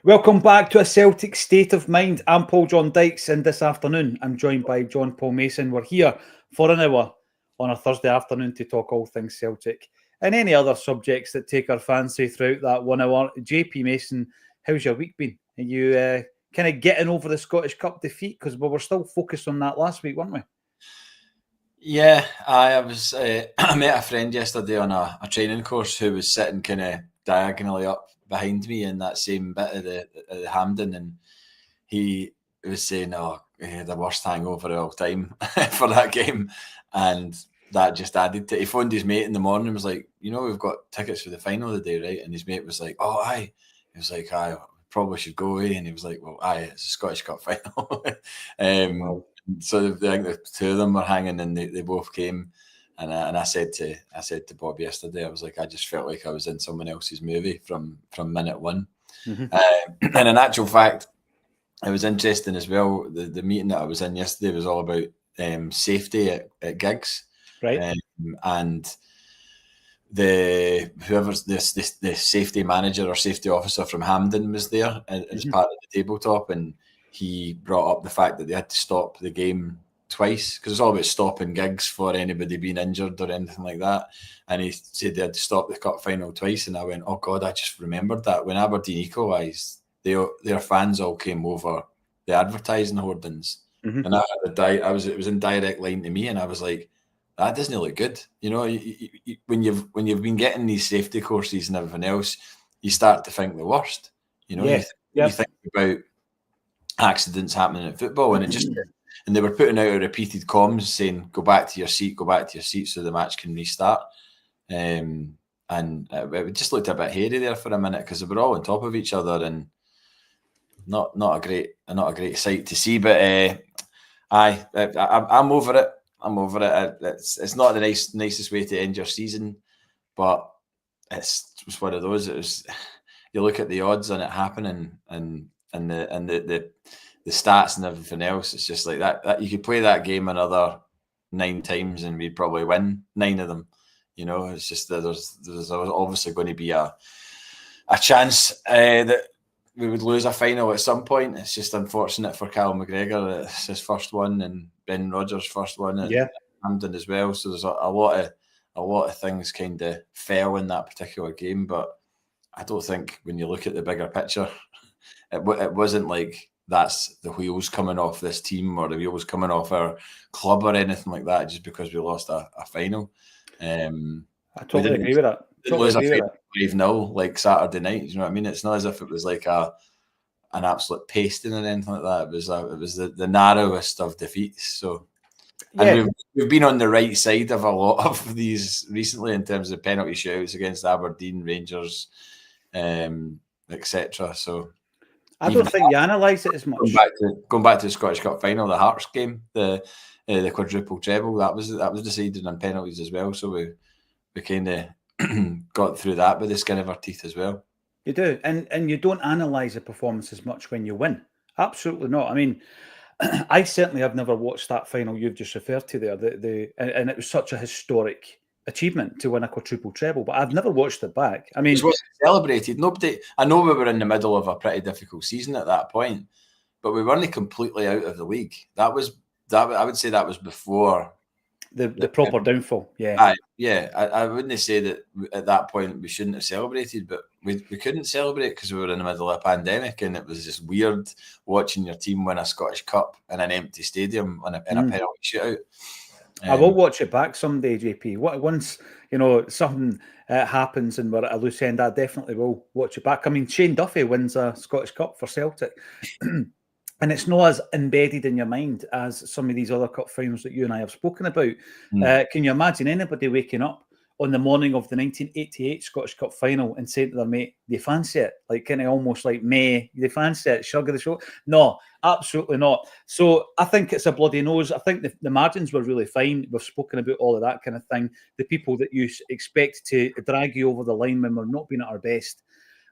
Welcome back to a Celtic State of Mind. I'm Paul John Dykes, and this afternoon I'm joined by John Paul Mason. We're here for an hour on a Thursday afternoon to talk all things Celtic and any other subjects that take our fancy throughout that 1 hour. JP Mason, how's your week been? Are you kind of getting over the Scottish Cup defeat? Because we were still focused on that last week, weren't we? Yeah, I was. I met a friend yesterday on a training course who was sitting kind of diagonally up behind me in that same bit of the Hampden, and he was saying, "Oh, he had the worst hangover of all time for that game," and that just added to it. He phoned his mate in the morning and was like, "We've got tickets for the final today, right?" And his mate was like, "Oh, aye." He was like, "Aye, probably should go away," and he was like, "Well, aye, it's a Scottish Cup final." Wow. So I think the two of them were hanging, and they both came. And I said to Bob yesterday, I was like, I just felt like I was in someone else's movie from minute one. Mm-hmm. And in actual fact, it was interesting as well. The meeting that I was in yesterday was all about safety at gigs, Right. and whoever's the safety manager or safety officer from Hampden was there as part of the tabletop, and he brought up the fact that they had to stop the game twice because it's all about stopping gigs for anybody being injured or anything like that. And he said they had to stop the cup final twice, and I went, "Oh God, I just remembered that when Aberdeen equalised, their fans all came over the advertising hoardings, and I had it was in direct line to me, and I was like, that doesn't look good. When you've been getting these safety courses and everything else, you start to think the worst. You think about accidents happening at football, and and they were putting out a repeated comms saying, go back to your seat, so the match can restart. And it just looked a bit hairy there for a minute because they were all on top of each other, and not a great sight to see. But I'm over it. I'm over it. It's not the nicest way to end your season, but it's one of those. It was, you look at the odds on it happening and the stats and everything else. It's just like that you could play that game another 9 times and we'd probably win 9 of them. It's just that there's obviously going to be a chance that we would lose a final at some point. It's just unfortunate for Cal McGregor. It's his first one, and Ben Rodgers' first one at Hampden as well. So there's a lot of things kind of fell in that particular game. But I don't think when you look at the bigger picture, it wasn't like that's the wheels coming off this team or the wheels coming off our club or anything like that just because we lost a final. I totally agree with that. Totally agree with that. 5-0 like Saturday night. You know what I mean? It's not as if it was like an absolute pasting or anything like that. It was the narrowest of defeats. So, and we've been on the right side of a lot of these recently in terms of penalty shootouts against Aberdeen, Rangers, etc. So, I don't think you analyse it as much. Going back to the Scottish Cup final, the Hearts game, the quadruple treble, that was decided on penalties as well. So we kind of got through that with the skin of our teeth as well. You do, and you don't analyse a performance as much when you win. Absolutely not. I mean, I certainly have never watched that final you've just referred to there. And it was such a historic achievement to win a quadruple treble, but I've never watched it back. I mean, it was celebrated. Nobody. I know we were in the middle of a pretty difficult season at that point, but we weren't completely out of the league. I would say that was before the proper downfall. Yeah. I wouldn't say that at that point we shouldn't have celebrated, but we couldn't celebrate because we were in the middle of a pandemic, and it was just weird watching your team win a Scottish Cup in an empty stadium in a penalty shootout. I will watch it back someday, JP. Once something happens and we're at a loose end, I definitely will watch it back. I mean, Shane Duffy wins a Scottish Cup for Celtic. And it's not as embedded in your mind as some of these other cup finals that you and I have spoken about. Can you imagine anybody waking up on the morning of the 1988 Scottish Cup final and saying to their mate, "Do you fancy it?" Like kind of almost like, "May, do you fancy it?" Shrug of the shoulder. No, absolutely not. So I think it's a bloody nose. I think the margins were really fine. We've spoken about all of that kind of thing. The people that you expect to drag you over the line when we're not being at our best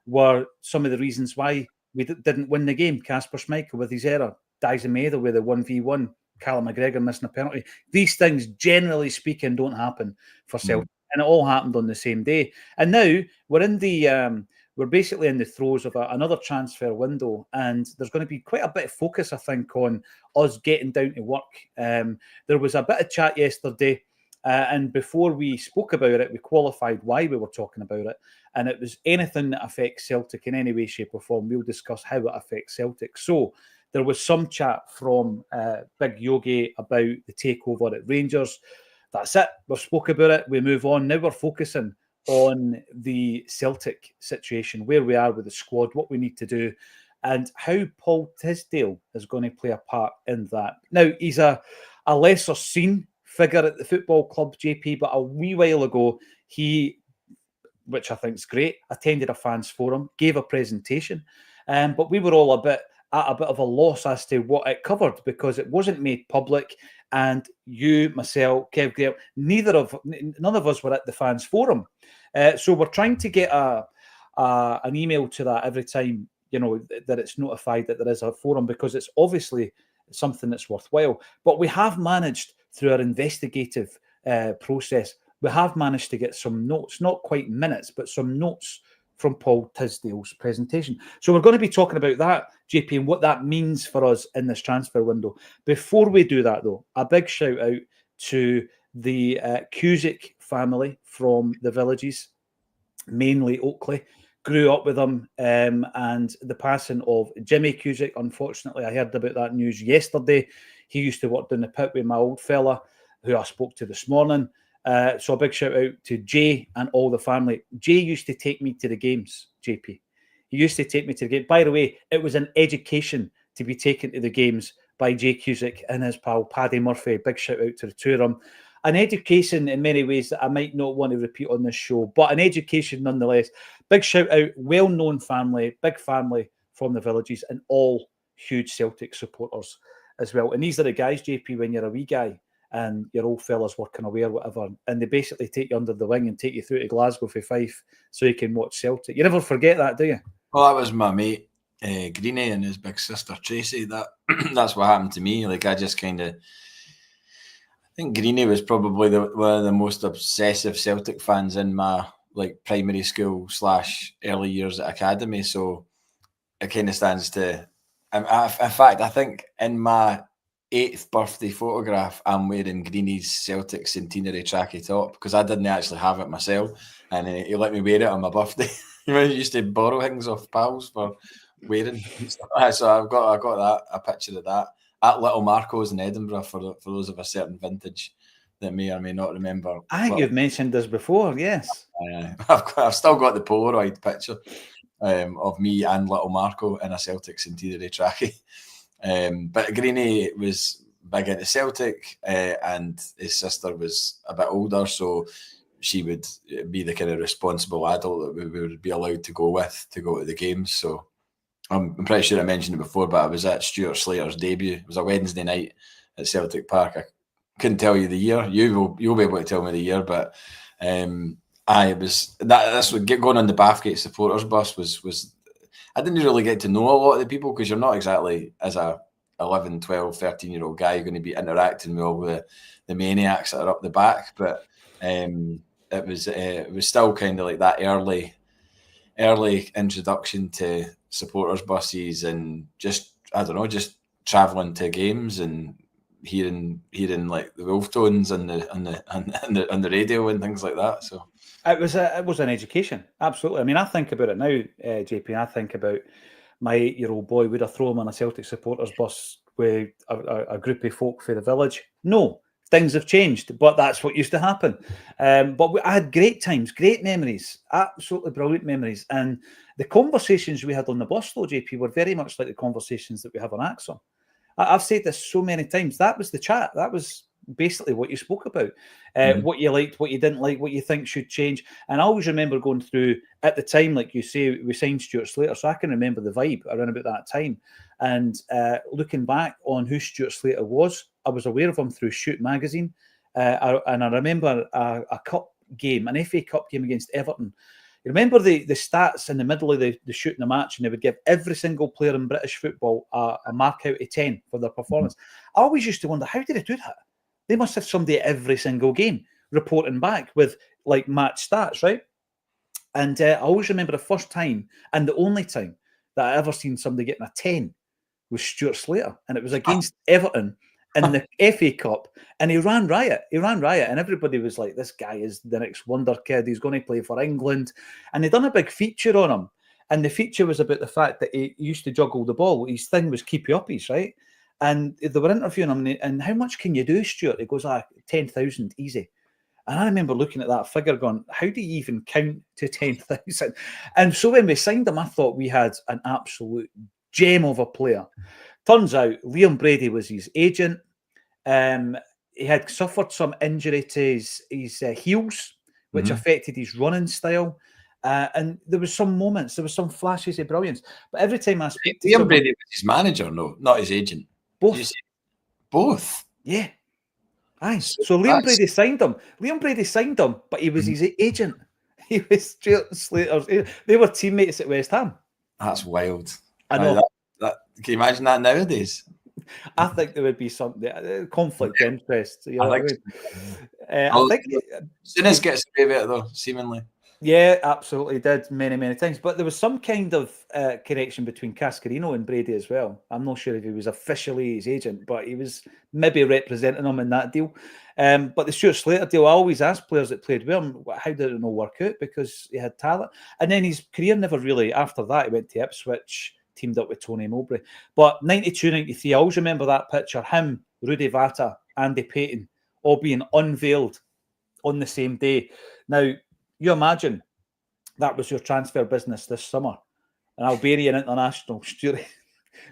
were some of the reasons why we didn't win the game. Casper Schmeichel with his error, Dyson Mather with a 1v1, Callum McGregor missing a penalty. These things, generally speaking, don't happen for Celtic. And it all happened on the same day. And now we're in the we're basically in the throes of another transfer window, and there's going to be quite a bit of focus, I think, on us getting down to work. There was a bit of chat yesterday, and before we spoke about it, we qualified why we were talking about it, and it was anything that affects Celtic in any way, shape or form. We'll discuss how it affects Celtic. So there was some chat from Big Yogi about the takeover at Rangers. That's it. We've spoke about it. We move on. Now we're focusing on the Celtic situation, where we are with the squad, what we need to do, and how Paul Tisdale is going to play a part in that. Now, he's a lesser seen figure at the football club, JP, but a wee while ago, he, which I think is great, attended a fans forum, gave a presentation, but we were all at a bit of a loss as to what it covered, because it wasn't made public, and you, myself, Kev Gale, none of us were at the fans forum. So we're trying to get an email to that every time, that it's notified that there is a forum, because it's obviously something that's worthwhile. But we have managed, through our investigative process, we have managed to get some notes, not quite minutes, but some notes from Paul Tisdale's presentation. So we're going to be talking about that, JP, and what that means for us in this transfer window. Before we do that, though, a big shout out to the Cusick family from the Villages, mainly Oakley. Grew up with them, and the passing of Jimmy Cusick, unfortunately, I heard about that news yesterday. He used to work down the pit with my old fella, who I spoke to this morning. So a big shout out to Jay and all the family. Jay used to take me to the games, JP. He used to take me to the game. By the way, it was an education to be taken to the games by Jay Cusick and his pal Paddy Murphy. Big shout out to the two of them. An education in many ways that I might not want to repeat on this show, but an education nonetheless. Big shout out, well-known family, big family from the Villages, and all huge Celtic supporters as well. And these are the guys, JP, when you're a wee guy and your old fella's working away or whatever, and they basically take you under the wing and take you through to Glasgow for Fife so you can watch Celtic. You never forget that, do you? Well, that was my mate, Greenie, and his big sister, Tracy. That's what happened to me. Like, I just kind of... I think Greenie was probably one of the most obsessive Celtic fans in my primary school / early years at academy. So it kind of stands to... In fact, I think in my 8th birthday photograph, I'm wearing Greenie's Celtic centenary tracky top, because I didn't actually have it myself, and he let me wear it on my birthday. He used to borrow things off pals for wearing. So I've got a picture of that at Little Marco's in Edinburgh, for those of a certain vintage that may or may not remember. I think you've mentioned this before, yes. I've still got the Polaroid picture of me and Little Marco in a Celtic centenary trackie. But Greenie was big into Celtic, and his sister was a bit older, so she would be the kind of responsible adult that we would be allowed to go with to go to the games. So I'm pretty sure I mentioned it before, but I was at Stuart Slater's debut. It was a Wednesday night at Celtic Park. I couldn't tell you the year. You'll be able to tell me the year, but that's what going on the Bathgate supporters bus was. I didn't really get to know a lot of the people, because you're not exactly, as a 11, 12, 13-year-old guy, going to be interacting with all the maniacs that are up the back. But it was still kind of like that early introduction to supporters buses, and just traveling to games and hearing like the wolf tones on the radio and things like that. So it was an education, absolutely. I mean, I think about it now, JP. I think about my 8-year-old boy. Would I throw him on a Celtic supporters bus with a group of folk for the village? No, things have changed, but that's what used to happen. But I had great times, great memories, absolutely brilliant memories. And the conversations we had on the bus, though, JP, were very much like the conversations that we have on Acsom. I've said this so many times. That was the chat. That was basically what you spoke about, what you liked, what you didn't like, what you think should change. And I always remember going through, at the time, like you say, we signed Stuart Slater, so I can remember the vibe around about that time. And looking back on who Stuart Slater was, I was aware of him through Shoot magazine. And I remember a cup game, an FA Cup game against Everton. You remember the stats in the middle of the shooting the match, and they would give every single player in British football a mark out of 10 for their performance. I always used to wonder, how did they do that? They must have somebody at every single game reporting back with like match stats, right? And I always remember the first time and the only time that I ever seen somebody getting a 10 was Stuart Slater, and it was against Everton in the FA Cup, and he ran riot. And everybody was like, this guy is the next wonder kid. He's going to play for England. And they done a big feature on him. And the feature was about the fact that he used to juggle the ball. His thing was keepy uppies, right? And they were interviewing him, and how much can you do, Stuart? He goes, 10,000, easy. And I remember looking at that figure going, how do you even count to 10,000? And so when we signed him, I thought we had an absolute gem of a player. Turns out Liam Brady was his agent. He had suffered some injury to his heels, which affected his running style. And there was some moments, there was some flashes of brilliance. But every time I speak to Liam Brady was his manager, no, not his agent. Both. Both? Yeah. Aye. So Liam Brady signed him. But he was his agent. He was Stuart Slater's. They were teammates at West Ham. That's wild. I know. That, can you imagine that nowadays? I think there would be some conflict of interest. You know I think Souness gets away with it, though, seemingly. Yeah, absolutely did many times. But there was some kind of connection between Cascarino and Brady as well. I'm not sure if he was officially his agent, but he was maybe representing him in that deal. But the Stuart Slater deal, I always asked players that played with him, how did it not work out? Because he had talent. And then his career never really, after that, he went to Ipswich, teamed up with Tony Mowbray. But 92, 93, I always remember that picture, him, Rudy Vata, Andy Payton, all being unveiled on the same day. Now, you imagine that was your transfer business this summer. An Albanian international, Stuart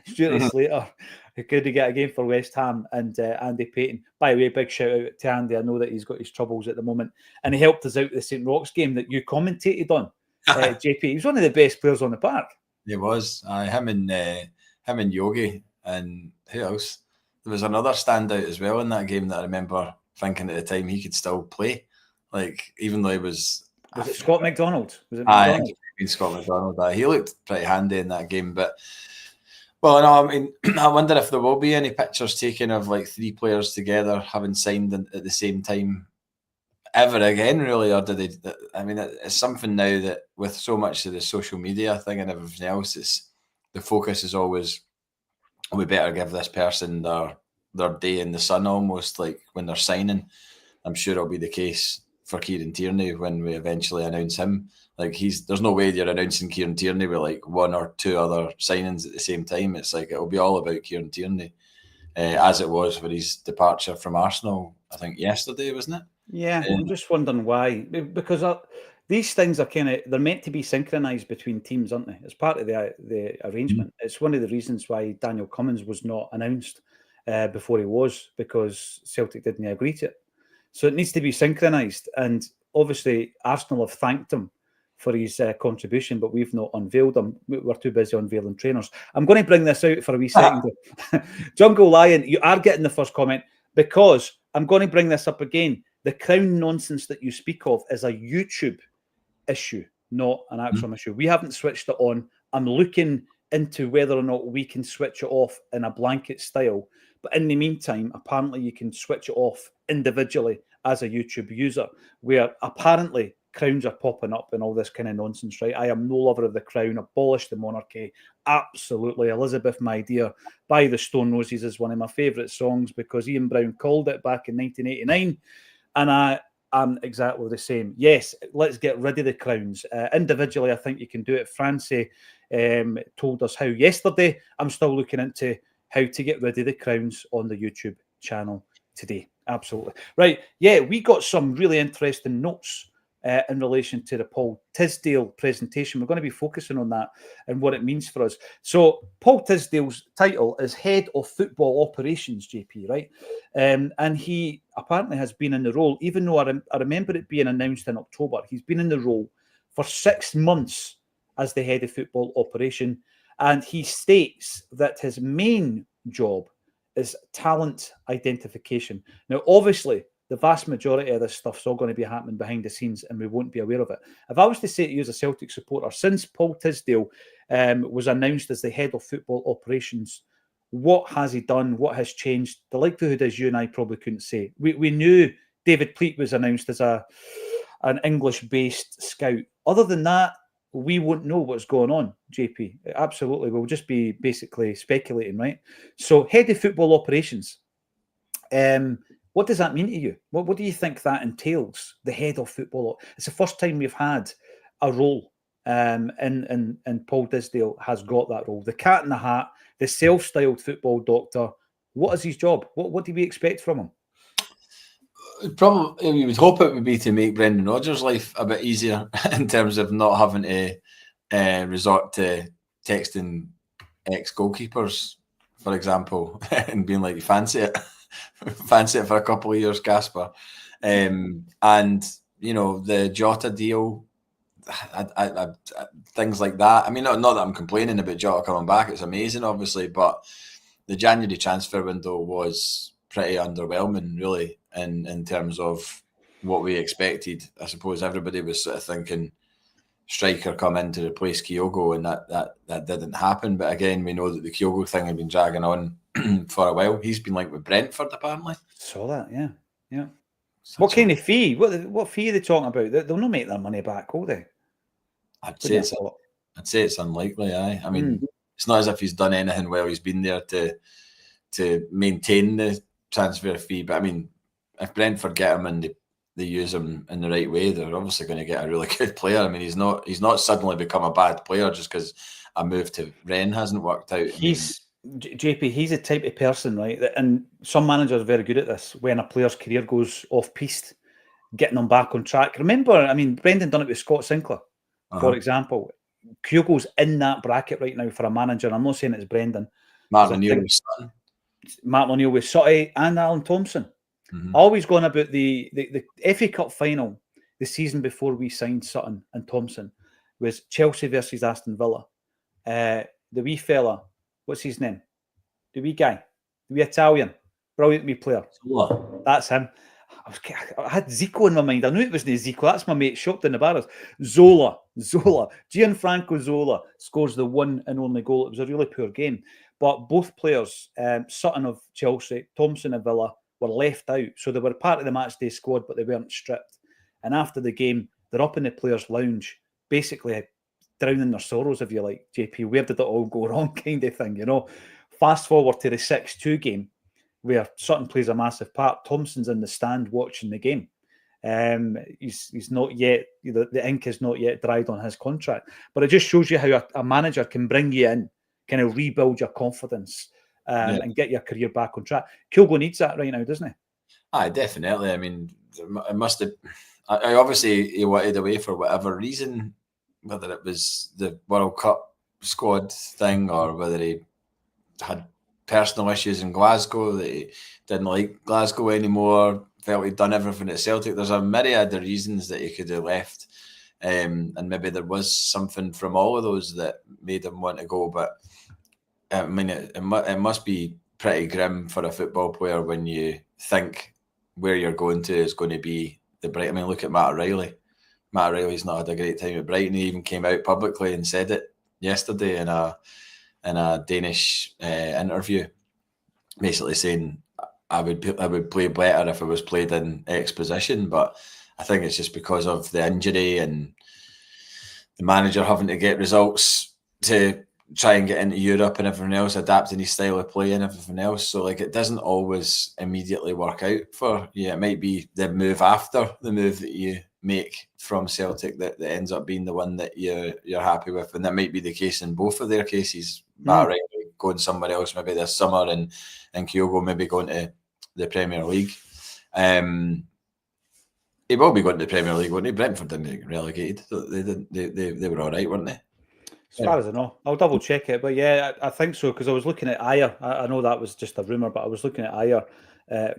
Slater, who could get a game for West Ham, and Andy Payton. By the way, big shout out to Andy. I know that he's got his troubles at the moment. And he helped us out with the St. Roch's game that you commentated on, JP. He was one of the best players on the park. He was. Him and Yogi, and who else? There was another standout as well in that game that I remember thinking at the time he could still play. Like, even though he was... Was it Scott McDonald? Was it McDonald? I think it was Scott McDonald. He looked pretty handy in that game. But, well, no, I mean, I wonder if there will be any pictures taken of like three players together having signed at the same time ever again, really, or did they? I mean, it's something now that with so much of the social media thing and everything else, it's the focus is always, we better give this person their day in the sun, almost like when they're signing. I'm sure it'll be the case for Kieran Tierney when we eventually announce him. Like, there's no way you're announcing Kieran Tierney with like one or two other signings at the same time. It's like it'll be all about Kieran Tierney, as it was for his departure from Arsenal, I think yesterday, wasn't it? Yeah, I'm just wondering why. Because these things are they're meant to be synchronised between teams, aren't they? It's part of the arrangement. It's one of the reasons why Daniel Cummins was not announced before he was, because Celtic didn't agree to it. So it needs to be synchronised. And obviously, Arsenal have thanked him for his contribution, but we've not unveiled him. We're too busy unveiling trainers. I'm going to bring this out for a wee second. Jungle Lion, you are getting the first comment, because I'm going to bring this up again. The Crown nonsense that you speak of is a YouTube issue, not an Acsom issue. We haven't switched it on. I'm looking into whether or not we can switch it off in a blanket style. But in the meantime, apparently you can switch it off individually as a YouTube user, where apparently crowns are popping up and all this kind of nonsense, right? I am no lover of the crown. Abolish the monarchy. Absolutely. Elizabeth, my dear, by the Stone Roses is one of my favourite songs because Ian Brown called it back in 1989. And I am exactly the same. Yes, let's get rid of the crowns. Individually, I think you can do it. Francie told us how yesterday. I'm still looking into how to get rid of the crowns on the YouTube channel today. Absolutely. Right. Yeah, we got some really interesting notes in relation to the Paul Tisdale presentation. We're going to be focusing on that and what it means for us. So Paul Tisdale's title is Head of Football Operations, JP, right? And he apparently has been in the role, even though I remember it being announced in October, he's been in the role for 6 months as the Head of Football Operation. And he states that his main job is talent identification. Now, obviously, the vast majority of this stuff's all going to be happening behind the scenes and we won't be aware of it. If I was to say to you as a Celtic supporter, since Paul Tisdale was announced as the Head of Football Operations, what has he done? What has changed? The likelihood is you and I probably couldn't say. We knew David Pleat was announced as an English-based scout Other than that, we won't know what's going on, JP. Absolutely. We'll just be basically speculating, right? So, head of football operations. What does that mean to you? What do you think that entails? The head of football. It's the first time we've had a role, and Paul Tisdale has got that role. The cat in the hat, the self-styled football doctor. What is his job? What do we expect from him? Probably, we would hope it would be to make Brendan Rodgers' life a bit easier in terms of not having to resort to texting ex-goalkeepers, for example, and being like, fancy it. Fancy it for a couple of years, Casper. And, the Jota deal, things like that. I mean, not that I'm complaining about Jota coming back. It's amazing, obviously, but the January transfer window was pretty underwhelming, really, in terms of what we expected. I suppose everybody was sort of thinking striker come in to replace Kyogo, and that didn't happen. But again, we know that the Kyogo thing had been dragging on for a while. He's been linked with Brentford, apparently. Saw that, yeah. What kind of fee? What fee are they talking about? They'll not make their money back, will they? I'd say it's unlikely. I mean, it's not as if he's done anything while he's been there to maintain the transfer fee. But I mean, if Brentford get him and they use him in the right way, they're obviously going to get a really good player. I mean, he's not suddenly become a bad player just because a move to Rennes hasn't worked out. JP, he's the type of person, right? And some managers are very good at this. When a player's career goes off piste, getting them back on track. Remember, I mean, Brendan done it with Scott Sinclair, for example. Kyogo's in that bracket right now for a manager. And I'm not saying it's Brendan. Martin O'Neill with Sutton. Martin O'Neill with Sutton and Alan Thompson. Always going about the FA Cup final the season before we signed Sutton and Thompson was Chelsea versus Aston Villa. The wee fella, what's his name? The wee guy, the wee Italian, brilliant wee player. Zola. That's him. I had Zico in my mind. I knew it wasn't Zico. That's my mate shopped in the bars. Zola. Gianfranco Zola scores the one and only goal. It was a really poor game. But both players, Sutton of Chelsea, Thompson of Villa, were left out. So they were part of the match day squad, but they weren't stripped. And after the game, they're up in the players' lounge, basically drowning their sorrows, if you like, JP. Where did it all go wrong kind of thing, Fast forward to the 6-2 game, where Sutton plays a massive part. Thompson's in the stand watching the game. He's not yet, the ink is not yet dried on his contract. But it just shows you how a manager can bring you in, kind of rebuild your confidence and get your career back on track. Kyogo needs that right now, doesn't he? Aye, definitely. I mean, it must have. I obviously he wanted away for whatever reason, whether it was the World Cup squad thing or whether he had personal issues in Glasgow, that he didn't like Glasgow anymore, felt he'd done everything at Celtic. There's a myriad of reasons that he could have left, and maybe there was something from all of those that made him want to go. But I mean, it must be pretty grim for a football player when you think where you're going to is going to be the Brighton. I mean, look at Matt O'Reilly. Matt O'Reilly's not had a great time at Brighton. He even came out publicly and said it yesterday in a Danish interview, basically saying I would play better if I was played in X position. But I think it's just because of the injury and the manager having to get results to try and get into Europe and everything else, adapting his style of play and everything else. So it doesn't always immediately work out for you. It might be the move after the move that you make from Celtic that ends up being the one that you're happy with, and that might be the case in both of their cases. Matt O'Reilly going somewhere else maybe this summer, and Kyogo maybe going to the Premier League. He will be going to the Premier League, won't he? Brentford didn't get relegated. They were all right, weren't they? As far as I know, I'll double check it, but yeah, I think so, because I was looking at Ayer. I know that was just a rumour, but I was looking at Ayer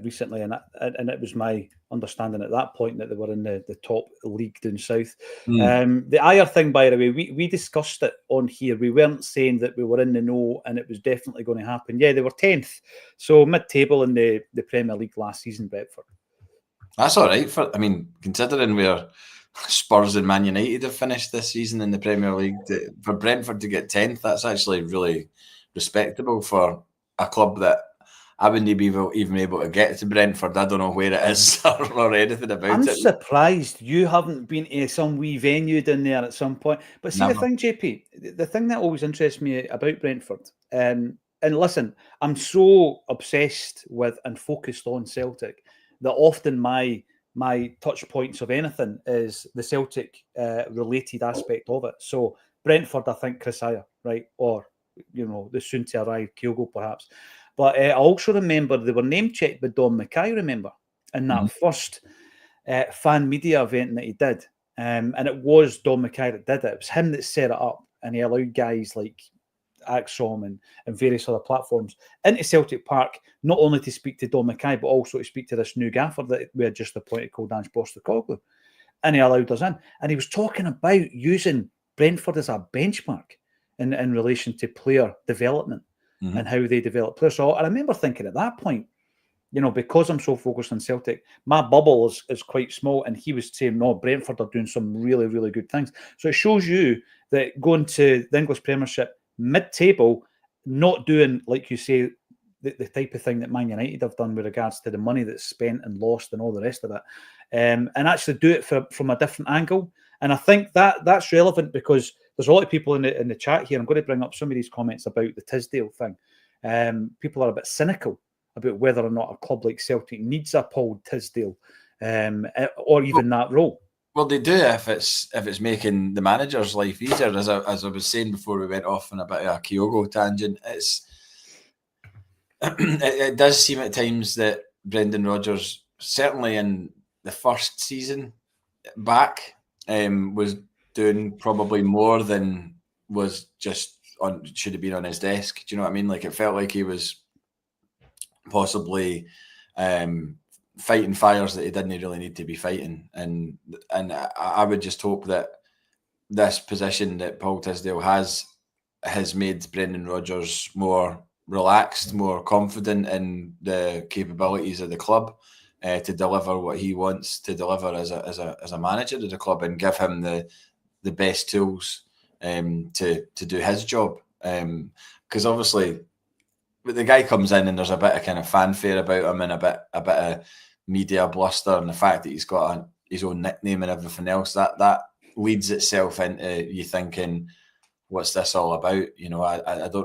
recently, and it was my understanding at that point that they were in the top league down south. The Ayer thing, by the way, we discussed it on here. We weren't saying that we were in the know and it was definitely going to happen. Yeah, they were 10th, so mid-table in the Premier League last season, Brentford. That's all right. Considering where Spurs and Man United have finished this season in the Premier League, for Brentford to get 10th, that's actually really respectable for a club that I wouldn't be even able to get to Brentford. I don't know where it is or anything about I'm it. surprised you haven't been to some wee venue down there at some point. But see, Never. the thing, JP, the thing that always interests me about Brentford, and listen, I'm so obsessed with and focused on Celtic that often my touch points of anything is the Celtic related aspect of it. So Brentford, I think Chris Hire, right? Or, the soon to arrive Kyogo perhaps. But I also remember they were name checked by Don Mackay, remember, in that first fan media event that he did. And it was Don Mackay that did it. It was him that set it up, and he allowed guys like Acsom and various other platforms into Celtic Park, not only to speak to Don Mackay, but also to speak to this new gaffer that we had just appointed called Ange Postecoglou. And he allowed us in. And he was talking about using Brentford as a benchmark in relation to player development and how they develop players. So I remember thinking at that point, because I'm so focused on Celtic, my bubble is quite small. And he was saying, no, Brentford are doing some really, really good things. So it shows you that going to the English Premiership mid-table, not doing, like you say, the type of thing that Man United have done with regards to the money that's spent and lost and all the rest of it, and actually do it from a different angle. And I think that's relevant because there's a lot of people in the chat here. I'm going to bring up some of these comments about the Tisdale thing. People are a bit cynical about whether or not a club like Celtic needs a Paul Tisdale or even that role. Well, they do if it's making the manager's life easier. As I was saying before we went off on a bit of a Kyogo tangent, it does seem at times that Brendan Rodgers, certainly in the first season back, was doing probably more than was just should have been on his desk. Do you know what I mean? Like, it felt like he was possibly fighting fires that he didn't really need to be fighting, and I would just hope that this position that Paul Tisdale has made Brendan Rodgers more relaxed, more confident in the capabilities of the club to deliver what he wants to deliver as a manager of the club, and give him the best tools to do his job. Because obviously, the guy comes in and there's a bit of kind of fanfare about him and a bit of media bluster, and the fact that he's got his own nickname and everything else, that leads itself into you thinking, what's this all about?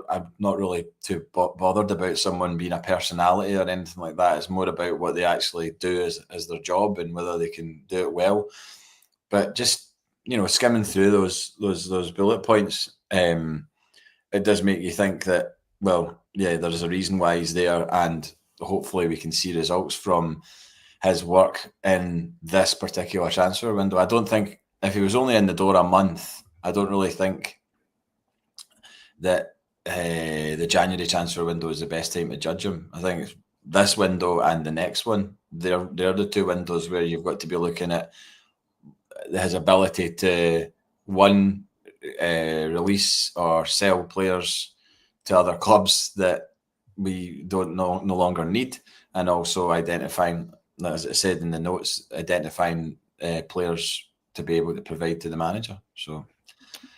I'm not really too bothered about someone being a personality or anything like that. It's more about what they actually do as their job and whether they can do it well. But just skimming through those bullet points, it does make you think that, well, yeah, there's a reason why he's there, and hopefully we can see results from his work in this particular transfer window. I don't think, if he was only in the door a month, I don't really think that the January transfer window is the best time to judge him. I think this window and the next one, they're the two windows where you've got to be looking at his ability to, one, release or sell players to other clubs that we don't no longer need, and also identifying, as I said in the notes, identifying players to be able to provide to the manager. So,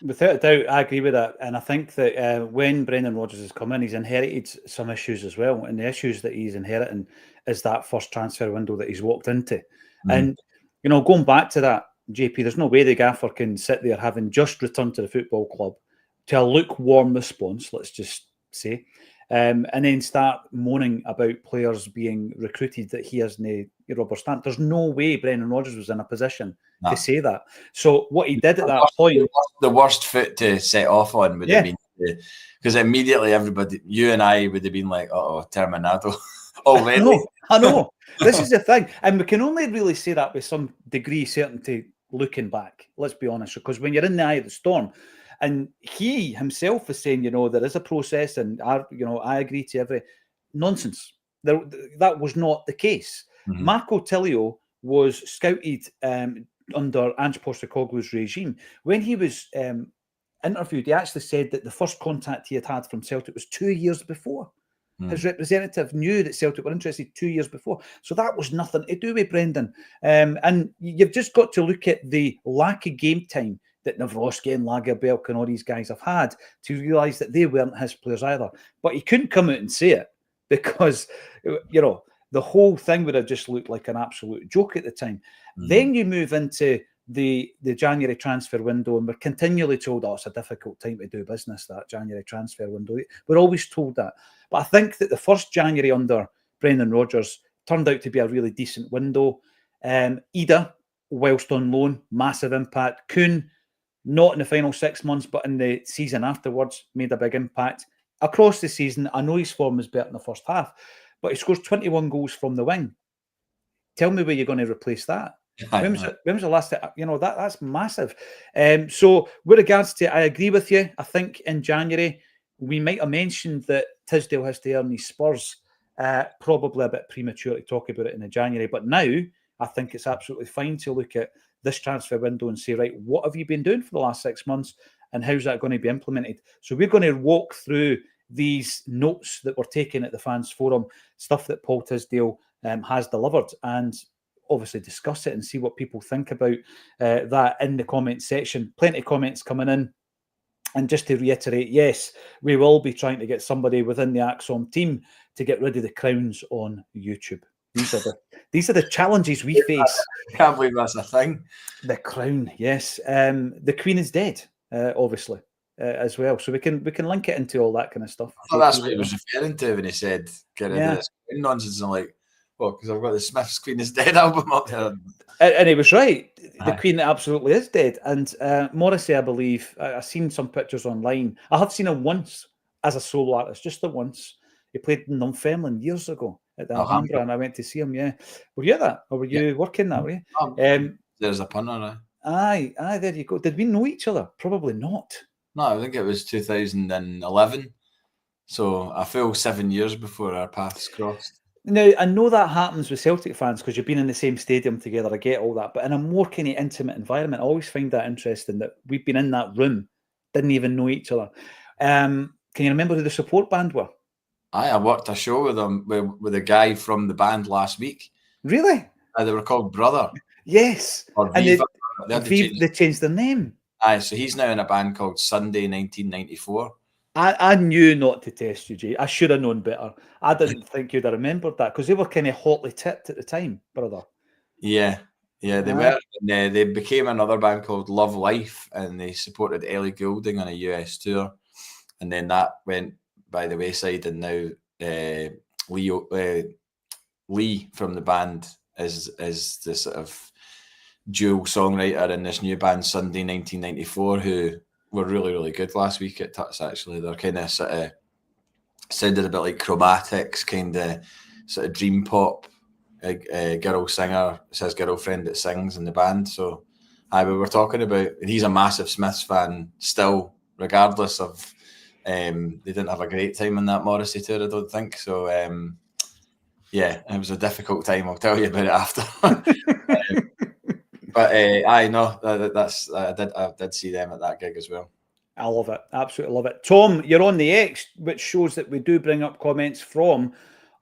without a doubt, I agree with that, and I think that when Brendan Rodgers has come in, he's inherited some issues as well, and the issues that he's inheriting is that first transfer window that he's walked into, and going back to that, JP, there's no way the gaffer can sit there having just returned to the football club to a lukewarm response, let's just say, and then start moaning about players being recruited that he hasn't a rubber stamp. There's no way Brendan Rodgers was in a position to say that. So what he did at that point... The worst foot to set off on would have been... Because immediately everybody, you and I, would have been like, uh-oh, Terminado already. I know. This is the thing. And we can only really say that with some degree of certainty looking back, let's be honest, because when you're in the eye of the storm, and he himself is saying, there is a process, and I agree to every nonsense. That was not the case. Marco Tilio was scouted under Ange Postecoglou's regime. When he was interviewed, he actually said that the first contact he had from Celtic was 2 years before. His representative knew that Celtic were interested 2 years before. So that was nothing to do with Brendan. And you've just got to look at the lack of game time that Nawrocki and Lagerbielke and all these guys have had to realise that they weren't his players either. But he couldn't come out and say it because, you know, the whole thing would have just looked like an absolute joke at the time. Then you move into the January transfer window, and we're continually told, oh, it's a difficult time to do business, that January transfer window. We're always told that. But I think that the first January under Brendan Rodgers turned out to be a really decent window. Ida, whilst on loan, massive impact. Kuhn, not in the final 6 months, but in the season afterwards, made a big impact. Across the season, I know his form was better in the first half, but he scores 21 goals from the wing. Tell me where you're going to replace that. When was the last time? You know, that's massive. So with regards to, I agree with you. I think in January, we might have mentioned that Tisdale has to earn his Spurs. Probably a bit premature to talk about it in January, but now I think it's absolutely fine to look at this transfer window and say, right, what have you been doing for the last 6 months and how's that going to be implemented? So we're going to walk through these notes that we're taking at the Fans Forum, stuff that Paul Tisdale has delivered, and obviously discuss it and see what people think about that in the comment section. Plenty of comments coming in. And just to reiterate, yes, we will be trying to get somebody within the Acsom team to get rid of the crowns on YouTube. These are the challenges we face. I can't believe that's a thing. The crown, yes. The Queen is dead, obviously, as well. So we can link it into all that kind of stuff. Well, that's what he was referring to when he said get rid of this nonsense. I'm like, well, because I've got the Smith's Queen is Dead album up there. And he was right. The Queen absolutely is dead. And Morrissey, I believe, I've seen some pictures online. I have seen him once as a solo artist, just the once. He played in Dunfermline years ago at the Alhambra, and I went to see him, yeah. Were you at that? Or were you working that way? There's a punter. Aye, there you go. Did we know each other? Probably not. No, I think it was 2011. So a full 7 years before our paths crossed. Now, I know that happens with Celtic fans because you've been in the same stadium together. I get all that. But in a more kind of intimate environment, I always find that interesting that we've been in that room, didn't even know each other. Can you remember who the support band were? I worked a show with them, with a guy from the band last week. Really? They were called Brother. Yes. Or and Viva. They changed their name. Aye, so he's now in a band called Sunday 1994. I knew not to test you, Jay. I should have known better. I didn't think you'd have remembered that because they were kind of hotly tipped at the time, Brother. Yeah, they were. And, they became another band called Love Life, and they supported Ellie Goulding on a US tour. And then that went by the wayside, and now Lee from the band is the sort of dual songwriter in this new band, Sunday 1994, who were really, really good last week at Tuts, actually. They're kind of sort of sounded a bit like Chromatics, kind of sort of dream pop. A girl singer, it's his girlfriend that sings in the band. So we were talking about, and he's a massive Smiths fan still, regardless of they didn't have a great time on that Morrissey tour, I don't think. So yeah, it was a difficult time. I'll tell you about it after. But I know I did see them at that gig as well. I love it. Absolutely love it. Tom, you're on the X, which shows that we do bring up comments from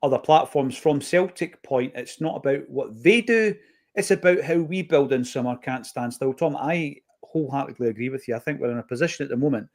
other platforms. From Celtic Point, it's not about what they do, it's about how we build in summer can't stand still. Tom, I wholeheartedly agree with you. I think we're in a position at the moment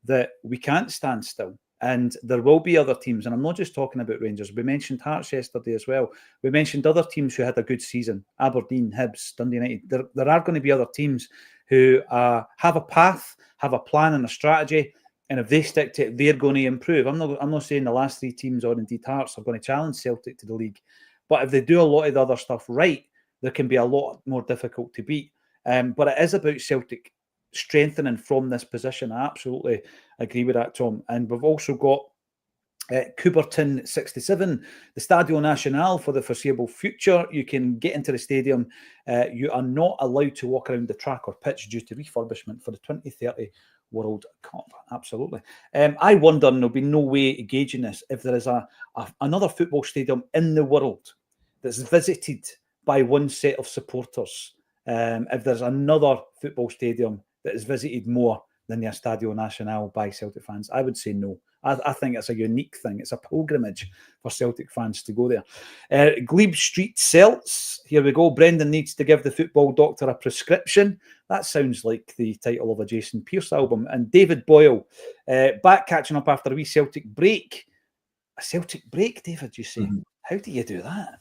that we can't stand still. And there will be other teams, and I'm not just talking about Rangers. We mentioned Hearts yesterday as well. We mentioned other teams who had a good season, Aberdeen, Hibs, Dundee United. There are going to be other teams who have a path, have a plan and a strategy, and if they stick to it, they're going to improve. I'm not saying the last three teams, or indeed Hearts, are going to challenge Celtic to the league, but if they do a lot of the other stuff right, there can be a lot more difficult to beat. But it is about Celtic strengthening from this position. I absolutely agree with that, Tom. And we've also got Coubertin 67, the Stadio Nacional for the foreseeable future. You can get into the stadium. You are not allowed to walk around the track or pitch due to refurbishment for the 2030 World Cup. Absolutely. I wonder, and there'll be no way of gauging this, if there is another football stadium in the world that's visited by one set of supporters. If there's another football stadium that is visited more than the Estadio Nacional by Celtic fans, I would say no. I think it's a unique thing. It's a pilgrimage for Celtic fans to go there. Glebe Street Celts. Here we go. Brendan needs to give the football doctor a prescription. That sounds like the title of a Jason Pearce album. And David Boyle, back catching up after a wee Celtic break. A Celtic break, David, you say? Mm-hmm. How do you do that?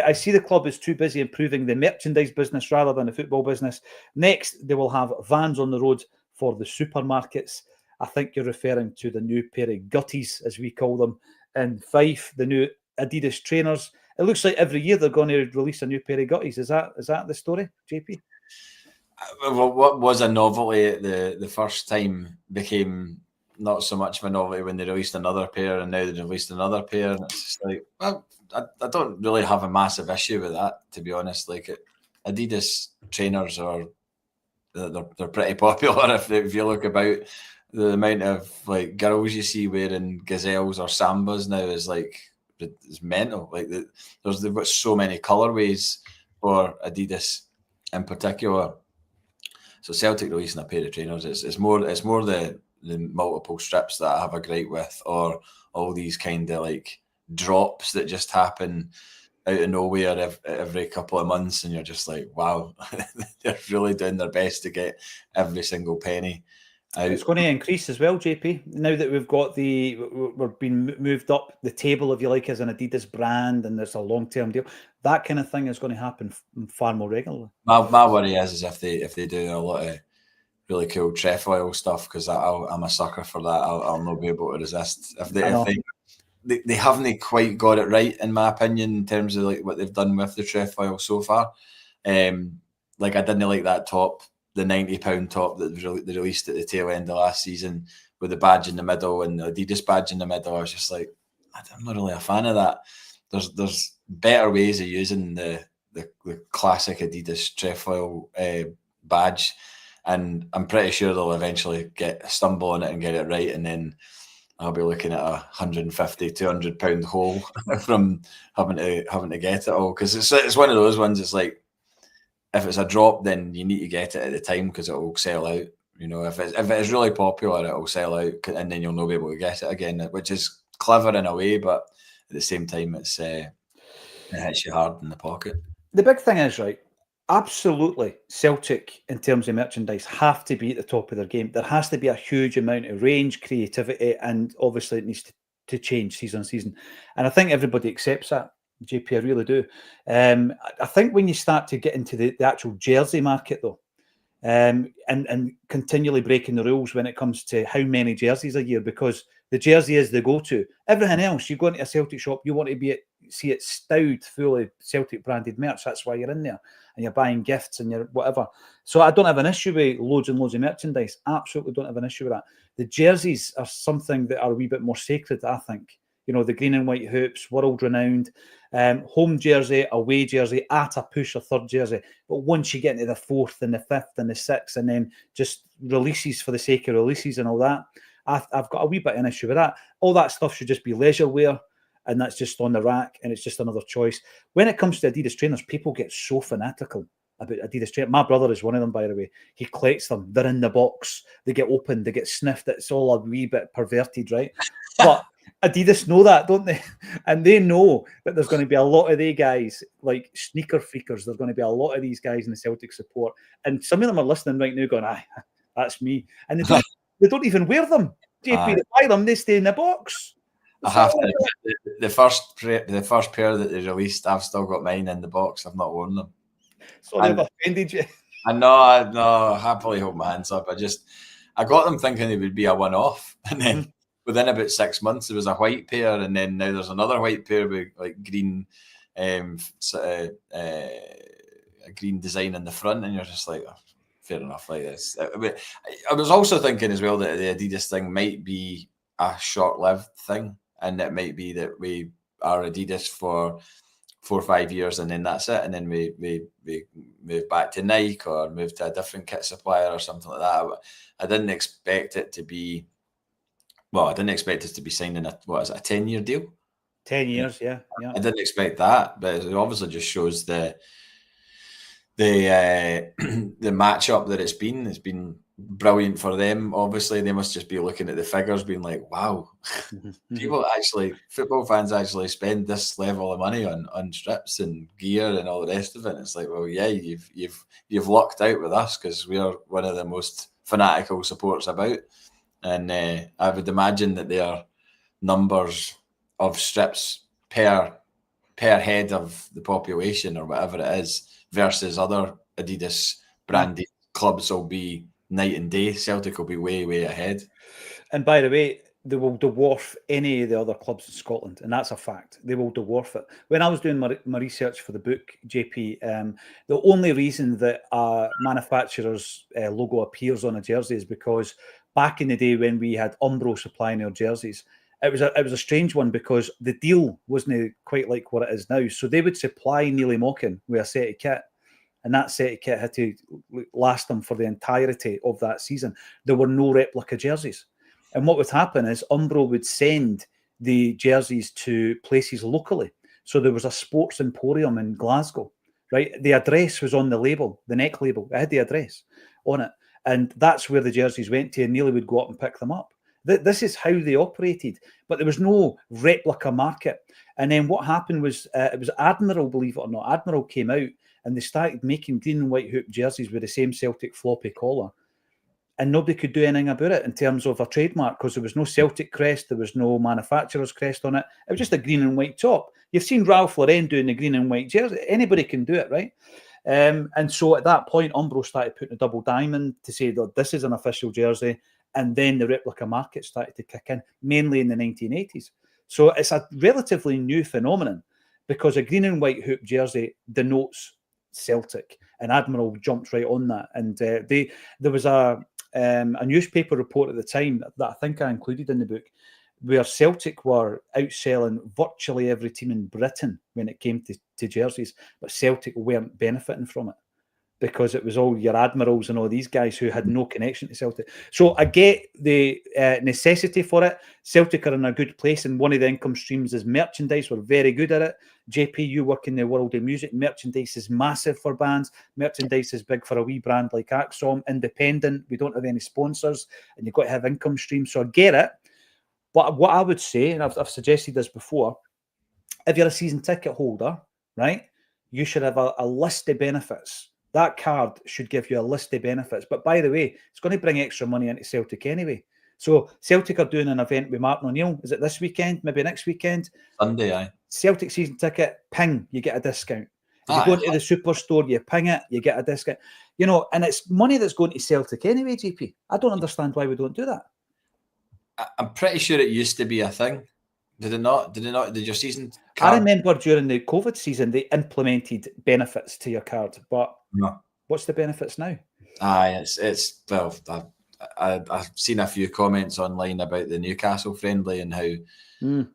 I see the club is too busy improving the merchandise business rather than the football business. Next, they will have vans on the road for the supermarkets. I think you're referring to the new pair of gutties, as we call them, in Fife, the new Adidas trainers. It looks like every year they're going to release a new pair of gutties. Is that the story, JP? Well, what was a novelty the first time became not so much of a novelty when they released another pair, and now they've released another pair. And it's just like, well, I don't really have a massive issue with that, to be honest. Like, Adidas trainers they're pretty popular. If you look about the amount of like girls you see wearing gazelles or sambas now is like, it's mental. Like, they've got so many colorways for Adidas in particular. So Celtic releasing a pair of trainers, it's more the multiple strips that I have a gripe with, or all these kind of like drops that just happen out of nowhere every couple of months, and you're just like, wow, they're really doing their best to get every single penny out. It's going to increase as well, JP. Now that we're being moved up the table, if you like, as an Adidas brand, and there's a long-term deal, that kind of thing is going to happen far more regularly. My worry is if they do a lot of really cool trefoil stuff, because I'm a sucker for that. I'll not be able to resist. If they haven't quite got it right, in my opinion, in terms of like what they've done with the trefoil so far. Like, I didn't like that top, the £90 top that they released at the tail end of last season with the badge in the middle and the Adidas badge in the middle. I was just like, I'm not really a fan of that. There's better ways of using the classic Adidas trefoil badge, and I'm pretty sure they'll eventually stumble on it and get it right, and then I'll be looking at a £150-200 hole from having to get it all, because it's one of those ones. It's like, if it's a drop, then you need to get it at the time because it will sell out. You know, if it is really popular, it will sell out, and then you'll not be able to get it again, which is clever in a way, but at the same time, it hits you hard in the pocket. The big thing is, right, absolutely, Celtic, in terms of merchandise, have to be at the top of their game. There has to be a huge amount of range, creativity, and obviously it needs to change season on season. And I think everybody accepts that, JP, I really do. I think when you start to get into the actual jersey market, though, and continually breaking the rules when it comes to how many jerseys a year, because the jersey is the go-to. Everything else, you go into a Celtic shop, you want to see it stowed full of Celtic branded merch. That's why you're in there, and you're buying gifts and you're whatever. So I don't have an issue with loads and loads of merchandise. Absolutely don't have an issue with that. The jerseys are something that are a wee bit more sacred, I think. You know, the green and white hoops, world renowned, home jersey, away jersey, at a push a third jersey. But once you get into the fourth and the fifth and the sixth, and then just releases for the sake of releases and all that, I've got a wee bit of an issue with that. All that stuff should just be leisure wear, and that's just on the rack, and it's just another choice. When it comes to Adidas trainers, people get so fanatical about Adidas trainers. My brother is one of them, by the way. He collects them. They're in the box. They get opened. They get sniffed. It's all a wee bit perverted, right? But Adidas know that, don't they? And they know that there's going to be a lot of they guys, like sneaker freakers. There's going to be a lot of these guys in the Celtic support. And some of them are listening right now going, aye, that's me. And they don't even wear them. JP, they buy them, they stay in the box. I have to admit, the first pair that they released, I've still got mine in the box. I've not worn them. Sorry, I've offended you. I know, I happily hold my hands up. I got them thinking it would be a one-off, and then within about 6 months there was a white pair, and then now there's another white pair with like green, a green design in the front, and you're just like, oh, fair enough, like this. I was also thinking as well that the Adidas thing might be a short-lived thing, and it might be that we are Adidas for 4 or 5 years, and then that's it, and then we move back to Nike or move to a different kit supplier or something like that. I didn't expect it to be. Well, I didn't expect us to be signing a 10-year deal. 10 years, yeah. I didn't expect that, but it obviously just shows the matchup that it's been. It's been brilliant for them. Obviously, they must just be looking at the figures, being like, "Wow, football fans actually spend this level of money on strips and gear and all the rest of it." And it's like, well, yeah, you've lucked out with us because we are one of the most fanatical supports about. And I would imagine that their numbers of strips per head of the population or whatever it is, versus other Adidas branded clubs will be night and day. Celtic will be way ahead. And by the way, they will dwarf any of the other clubs in Scotland, and that's a fact. They will dwarf it. When I was doing my research for the book, JP, the only reason that a manufacturer's logo appears on a jersey is because back in the day when we had Umbro supplying our jerseys, it was a strange one because the deal wasn't quite like what it is now. So they would supply Neely Mockin with a set of kit, and that set of kit had to last them for the entirety of that season. There were no replica jerseys. And what would happen is Umbro would send the jerseys to places locally. So there was a sports emporium in Glasgow, right? The address was on the label, the neck label. It had the address on it. And that's where the jerseys went to, and Neely would go up and pick them up. This is how they operated. But there was no replica market. And then what happened was, it was Admiral, believe it or not. Admiral came out and they started making green and white hoop jerseys with the same Celtic floppy collar. And nobody could do anything about it in terms of a trademark because there was no Celtic crest, there was no manufacturer's crest on it. It was just a green and white top. You've seen Ralph Lauren doing the green and white jersey. Anybody can do it, right? And so at that point, Umbro started putting a double diamond to say that this is an official jersey. And then the replica market started to kick in, mainly in the 1980s. So it's a relatively new phenomenon because a green and white hoop jersey denotes Celtic. And Admiral jumped right on that. And there was a newspaper report at the time that I think I included in the book, where Celtic were outselling virtually every team in Britain when it came to jerseys, but Celtic weren't benefiting from it because it was all your Admirals and all these guys who had no connection to Celtic. So I get the necessity for it. Celtic are in a good place, and one of the income streams is merchandise. We're very good at it. JP, you work in the world of music. Merchandise is massive for bands. Merchandise is big for a wee brand like Acsom. Independent, we don't have any sponsors, and you've got to have income streams. So I get it. But what I would say, and I've suggested this before, if you're a season ticket holder, right, you should have a list of benefits. That card should give you a list of benefits. But by the way, it's going to bring extra money into Celtic anyway. So Celtic are doing an event with Martin O'Neill. Is it this weekend? Maybe next weekend? Sunday, aye. Celtic season ticket, ping, you get a discount. If you go into the superstore, you ping it, you get a discount. You know, and it's money that's going to Celtic anyway, GP. I don't understand why we don't do that. I'm pretty sure it used to be a thing. Did it not? Did your season card? I remember during the COVID season, they implemented benefits to your card. But no. What's the benefits now? Aye, it's well, I've seen a few comments online about the Newcastle friendly and how you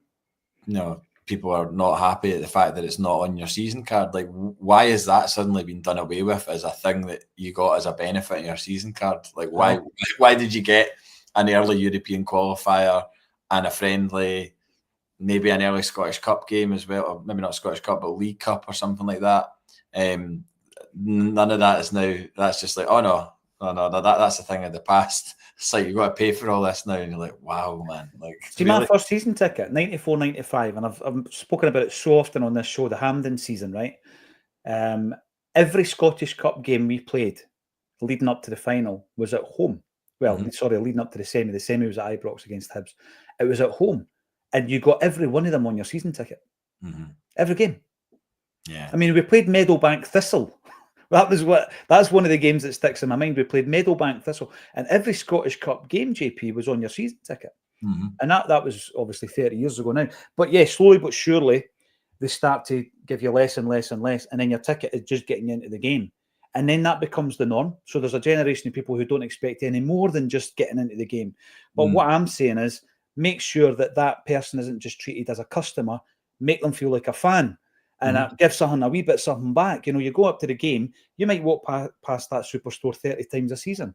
know, people are not happy at the fact that it's not on your season card. Like, why has that suddenly been done away with as a thing that you got as a benefit in your season card? Like, why did you get an early European qualifier and a friendly, maybe an early Scottish Cup game as well, or maybe not Scottish Cup, but League Cup or something like that? None of that is now. That's just like, oh no, that's a thing of the past. It's like, you've got to pay for all this now, and you're like, wow, man. Like, see, really? My first season ticket, 94, 95, and I've spoken about it so often on this show, the Hampden season, right? Every Scottish Cup game we played leading up to the final was at home. Well, sorry, leading up to the semi. The semi was at Ibrox against Hibs. It was at home, and you got every one of them on your season ticket. Every game. Yeah. I mean, we played Meadowbank Thistle. That's one of the games that sticks in my mind. We played Meadowbank Thistle, and every Scottish Cup game, JP, was on your season ticket. And that was obviously 30 years ago now. But yeah, slowly but surely, they start to give you less and less and less, and then your ticket is just getting you into the game. And then that becomes the norm. So there's a generation of people who don't expect any more than just getting into the game. But what I'm saying is, make sure that that person isn't just treated as a customer, make them feel like a fan. And give someone a wee bit something back. You know, you go up to the game, you might walk past that superstore 30 times a season.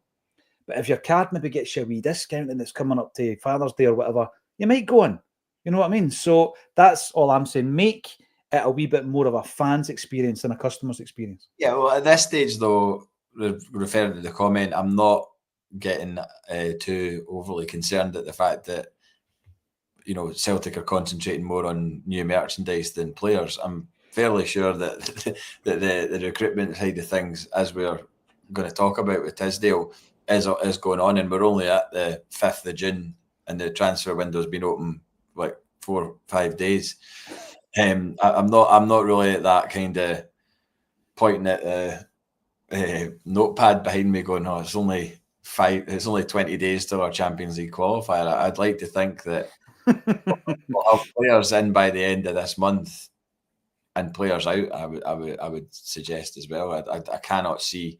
But if your card maybe gets you a wee discount and it's coming up to Father's Day or whatever, you might go in. You know what I mean? So that's all I'm saying. Make it a wee bit more of a fan's experience than a customer's experience. Yeah, well, at this stage, though, referring to the comment, I'm not getting too overly concerned at the fact that, you know, Celtic are concentrating more on new merchandise than players. I'm fairly sure that the recruitment side of things, as we're going to talk about with Tisdale, is going on, and we're only at the 5th of June, and the transfer window's been open like 4 or 5 days. I'm not really at that kind of pointing at the notepad behind me going, oh, it's only 20 days till our Champions League qualifier. I'd like to think that we'll have players in by the end of this month and players out. I would suggest as well. I cannot see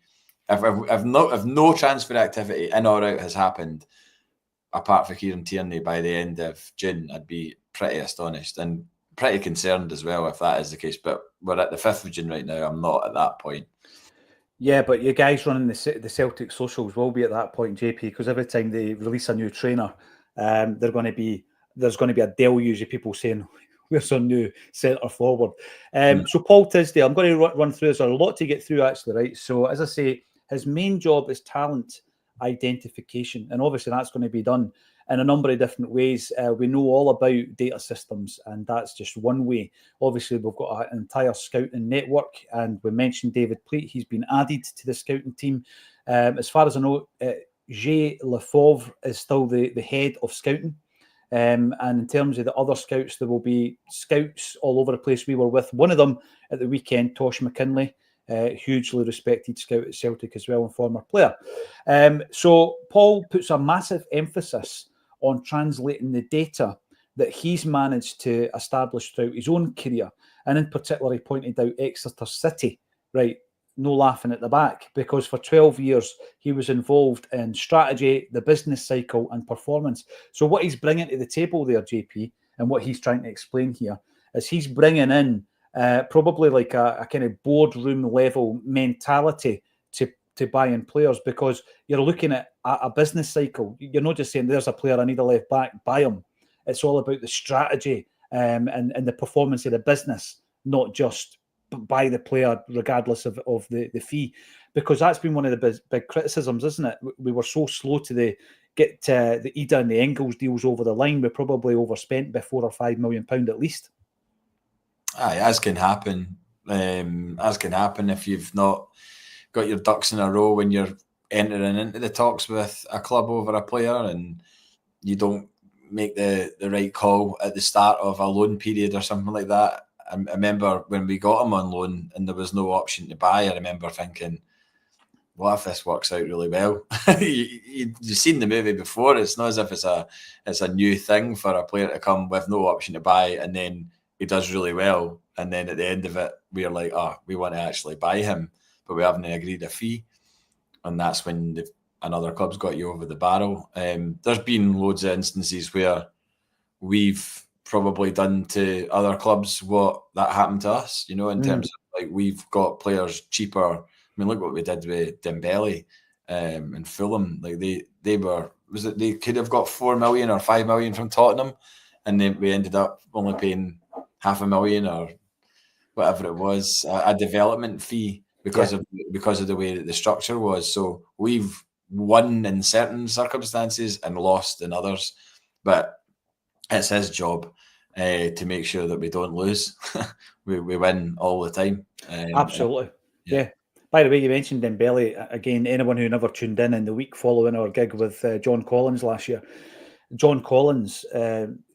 if no transfer activity in or out has happened apart from Kieran Tierney by the end of June. I'd be pretty astonished and pretty concerned as well if that is the case. But we're at the 5th of June right now. I'm not at that point. Yeah, but you guys running the Celtic socials will be at that point, JP, because every time they release a new trainer, there's going to be a deluge of people saying, where's our new centre forward? So Paul Tisdale, I'm going to run through this. There's a lot to get through actually, right? So as I say, his main job is talent identification, and obviously that's going to be done in a number of different ways. We know all about data systems, and that's just one way. Obviously, we've got an entire scouting network, and we mentioned David Pleat. He's been added to the scouting team. As far as I know, Jay Lefauve is still the head of scouting. And in terms of the other scouts, there will be scouts all over the place. We were with one of them at the weekend, Tosh McKinley, hugely respected scout at Celtic as well and former player. So Paul puts a massive emphasis on translating the data that he's managed to establish throughout his own career. And in particular, he pointed out Exeter City, right? No laughing at the back, because for 12 years, he was involved in strategy, the business cycle and performance. So what he's bringing to the table there, JP, and what he's trying to explain here is he's bringing in probably like a kind of boardroom level mentality to buy in players, because you're looking at a business cycle. You're not just saying, there's a player, I need a left back, buy him. It's all about the strategy and the performance of the business, not just buy the player regardless of the fee, because that's been one of the big criticisms, isn't it? We were so slow to get the Ida and the Engels deals over the line. We probably overspent by £4 or £5 million at least. Aye, as can happen. As can happen if you've not got your ducks in a row when you're entering into the talks with a club over a player, and you don't make the right call at the start of a loan period or something like that. I remember when we got him on loan and there was no option to buy, I remember thinking, what if this works out really well? You've seen the movie before. It's not as if it's a new thing for a player to come with no option to buy and then he does really well. And then at the end of it, we're like, we want to actually buy him, but we haven't agreed a fee. And that's when another club's got you over the barrel. There's been loads of instances where we've probably done to other clubs what that happened to us, in terms of like we've got players cheaper. I mean, look what we did with Dembele and Fulham. Like they could have got 4 million or 5 million from Tottenham, and then we ended up only paying $500,000 or whatever it was, a development fee because of the way that the structure was. So we've won in certain circumstances and lost in others, but it's his job to make sure that we don't lose. we win all the time. Absolutely. Yeah. By the way, you mentioned Dembele. Again, anyone who never tuned in the week following our gig with John Collins last year, John Collins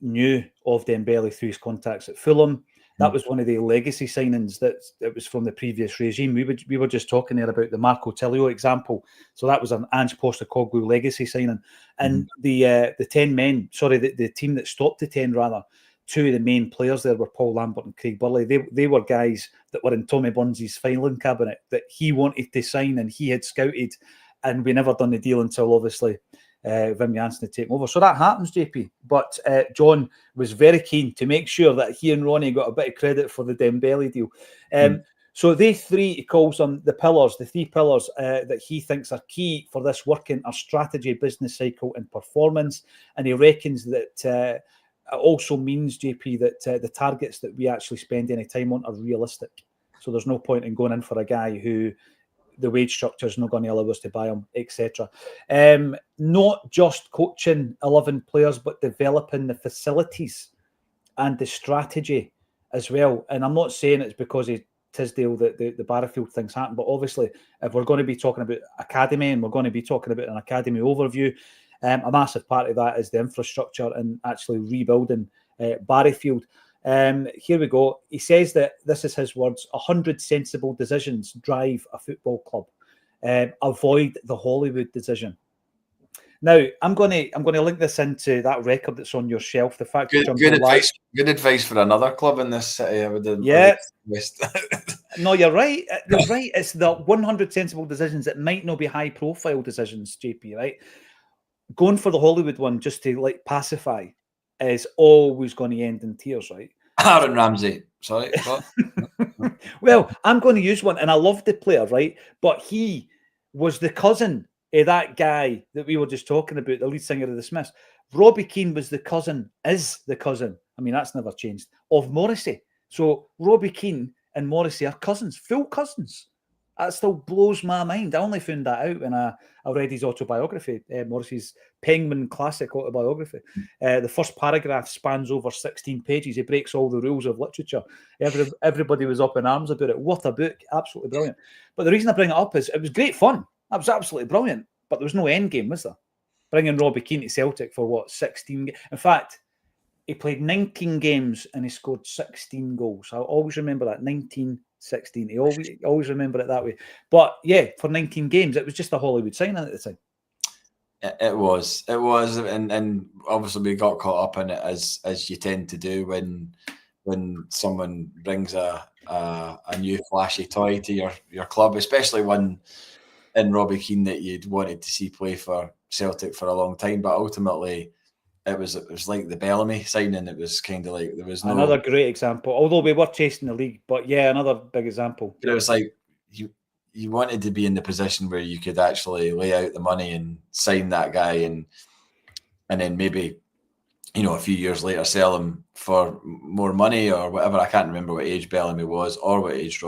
knew of Dembele through his contacts at Fulham. That was one of the legacy signings that was from the previous regime. We were just talking there about the Marco Tilio example. So that was an Ange Postecoglou legacy signing. And the 10 men, the team that stopped the 10 rather, two of the main players there were Paul Lambert and Craig Burley. They were guys that were in Tommy Burns' filing cabinet that he wanted to sign and he had scouted, and we never done the deal until obviously Wim Jansen had taken over. So that happens, JP. But John was very keen to make sure that he and Ronnie got a bit of credit for the Dembele deal. So they three, he calls them the pillars, the 3 pillars that he thinks are key for this working are strategy, business cycle and performance. And he reckons that it also means, JP, that the targets that we actually spend any time on are realistic. So there's no point in going in for a guy who the wage structure is not going to allow us to buy them, etc. Not just coaching 11 players, but developing the facilities and the strategy as well. And I'm not saying it's because of Tisdale that the Barrowfield things happen, but obviously if we're going to be talking about academy and we're going to be talking about an academy overview, a massive part of that is the infrastructure and actually rebuilding Barryfield. Here we go. He says that, this is his words, 100 sensible decisions drive a football club. Avoid the Hollywood decision. Now, I'm going to link this into that record that's on your shelf. The fact good advice. Good advice for another club in this city. Yeah. No, you're right. You're right. It's the 100 sensible decisions that might not be high-profile decisions, JP. Right? Going for the Hollywood one just to like pacify is always going to end in tears, right? Aaron Ramsey. Sorry. Well, I'm going to use one, and I love the player, right? But he was the cousin of that guy that we were just talking about, the lead singer of the Smiths. Robbie Keane is the cousin, I mean, that's never changed, of Morrissey. So Robbie Keane and Morrissey are cousins, full cousins. That still blows my mind. I only found that out when I read his autobiography, Morrissey's Penguin classic autobiography. The first paragraph spans over 16 pages. He breaks all the rules of literature. Everybody was up in arms about it. What a book. Absolutely brilliant. But the reason I bring it up is it was great fun. That was absolutely brilliant. But there was no end game, was there? Bringing Robbie Keane to Celtic for what, 16? In fact, he played 19 games and he scored 16 goals. I always remember that, 19-16. He always remember it that way. But yeah, for 19 games, it was just a Hollywood signing at the time. It was, and obviously we got caught up in it as you tend to do when someone brings a new flashy toy to your club, especially one in Robbie Keane that you'd wanted to see play for Celtic for a long time. But ultimately, it was like the Bellamy signing. It was kind of like there was no... Another great example, although we were chasing the league. But yeah, another big example. But it was like you wanted to be in the position where you could actually lay out the money and sign that guy, and then maybe, you know, a few years later sell him for more money or whatever. I can't remember what age Bellamy was or what age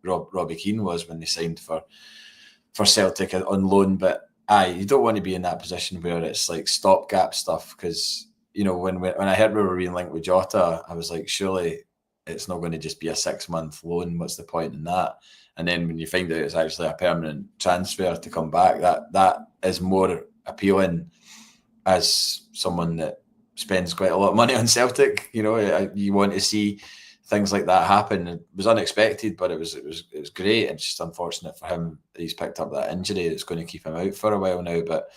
Robbie Keane was when they signed for Celtic on loan. But you don't want to be in that position where it's like stopgap stuff, because, you know, when I heard we were being linked with Jota, I was like, surely it's not going to just be a 6-month loan. What's the point in that? And then when you find out it's actually a permanent transfer to come back, that is more appealing as someone that spends quite a lot of money on Celtic. You know, you want to see things like that happen. It was unexpected, but it was great. It's just unfortunate for him that he's picked up that injury that's going to keep him out for a while now. But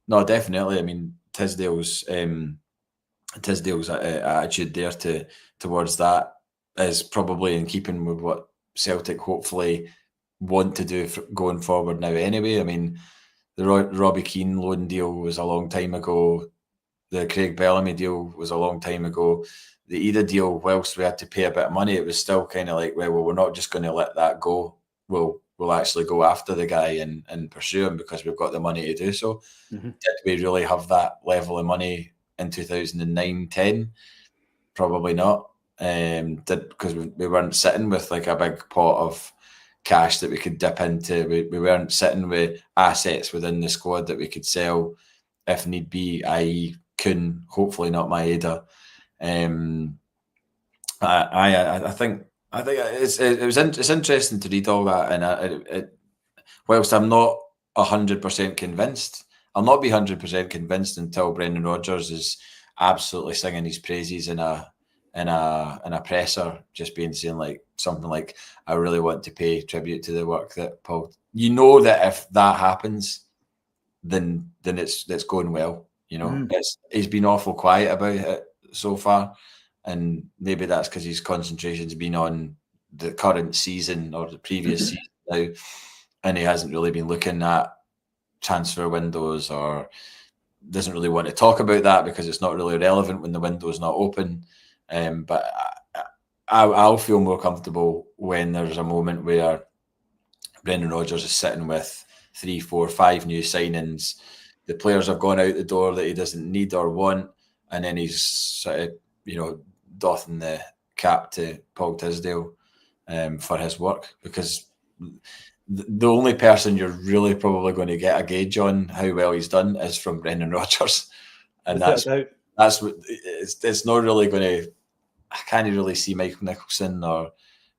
no, definitely. I mean, Tisdale's attitude there towards that is probably in keeping with what Celtic hopefully want to do going forward now anyway. I mean, the Robbie Keane loan deal was a long time ago. The Craig Bellamy deal was a long time ago. The Ida deal, whilst we had to pay a bit of money, it was still kind of like, well, we're not just going to let that go. We'll actually go after the guy and pursue him because we've got the money to do so. Mm-hmm. Did we really have that level of money in 2009-10? Probably not. Because we weren't sitting with like a big pot of cash that we could dip into. We weren't sitting with assets within the squad that we could sell if need be, i.e. Kuhn, hopefully not Maeda. I think it's interesting to read all that, and whilst I'm not 100% convinced, I'll not be 100% convinced until Brendan Rodgers is absolutely singing his praises in a presser, just saying like something like, I really want to pay tribute to the work that Paul. You know that if that happens, then it's going well. You know, he's been awful quiet about it so far, and maybe that's because his concentration's been on the current season or the previous season now, and he hasn't really been looking at transfer windows or doesn't really want to talk about that because it's not really relevant when the window's not open. But I'll feel more comfortable when there's a moment where Brendan Rodgers is sitting with 3, 4, 5 new signings. The players have gone out the door that he doesn't need or want, and then he's sort of, you know, doffing the cap to Paul Tisdale for his work, because the only person you're really probably going to get a gauge on how well he's done is from Brendan Rodgers, and that's what it's not really going to. I can't really see Michael Nicholson or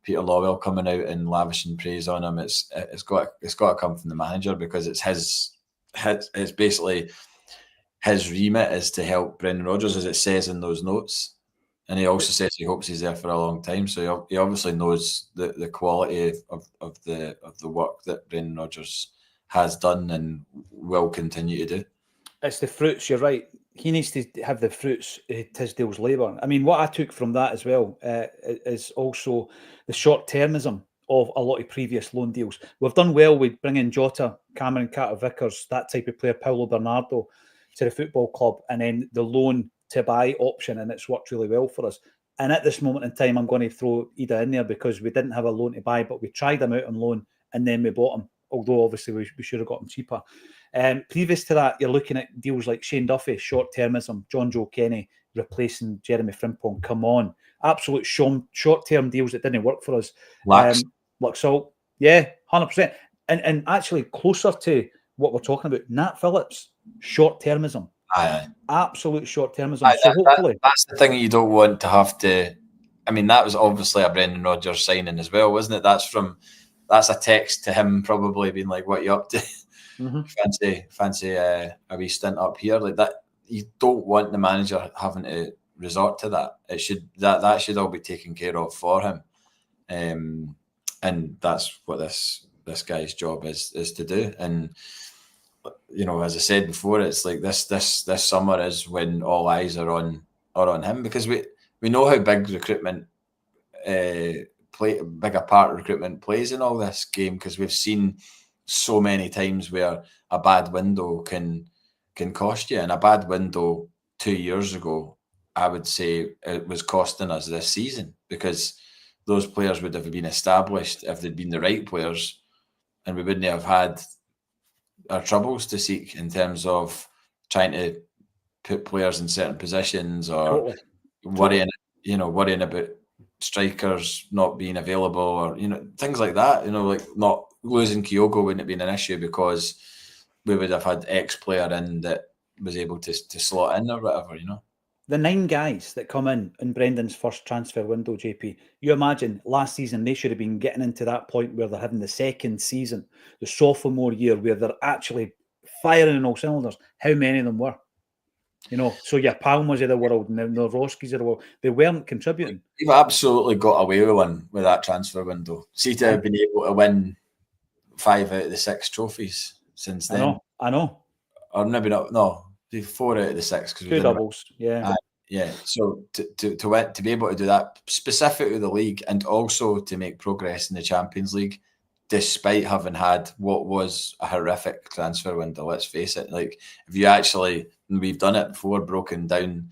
Peter Lawwell coming out and lavishing praise on him. It's got to come from the manager, because it's basically his remit is to help Brendan Rodgers, as it says in those notes, And he also says he hopes he's there for a long time. So he obviously knows the quality of the work that Brendan Rodgers has done and will continue to do. It's the fruits, you're right. He needs to have the fruits of Tisdale's labour. I mean, what I took from that as well is also the short-termism of a lot of previous loan deals. We've done well with bringing Jota, Cameron Carter-Vickers, that type of player, Paulo Bernardo, to the football club, and then the loan to buy option, and it's worked really well for us. And at this moment in time, I'm going to throw Ida in there because we didn't have a loan to buy, but we tried him out on loan and then we bought him, although obviously we should have got him cheaper. Previous to that, you're looking at deals like Shane Duffy, short-termism, John Joe Kenny replacing Jeremy Frimpong. Come on. Absolute short-term deals that didn't work for us. Luxalt, yeah, 100%. And actually closer to what we're talking about, Nat Phillips, short-termism. Aye. Absolute short-termism. So hopefully... That's the thing you don't want to have to... I mean, that was obviously a Brendan Rodgers signing as well, wasn't it? That's a text to him probably being like, what are you up to? Mm-hmm. Fancy a wee stint up here. Like that, you don't want the manager having to resort to that. That should all be taken care of for him. And that's what this guy's job is to do. And you know, as I said before, it's like this summer is when all eyes are on him, because we know how big recruitment big a part recruitment plays in all this game, because we've seen so many times where a bad window can cost you. And a bad window 2 years ago, I would say it was costing us this season, because those players would have been established if they'd been the right players, and we wouldn't have had our troubles to seek in terms of trying to put players in certain positions or worrying about strikers not being available, or things like that. Like not losing Kyogo wouldn't have been an issue because we would have had X player in that was able to slot in or whatever. The 9 guys that come in Brendan's first transfer window, JP, you imagine last season they should have been getting into that point where they're having the second season, the sophomore year, where they're actually firing on all cylinders. How many of them were? So your Palmers of the world and the Roskis of the world, they weren't contributing. We've absolutely got away with one with that transfer window. See, to have been able to win 5 out of the 6 trophies since then. I know. Or maybe not. No, 4 out of the 6. 2 doubles, yeah. Yeah. So to be able to do that specifically the league, and also to make progress in the Champions League, despite having had what was a horrific transfer window, let's face it. Like, if you actually, and we've done it before, broken down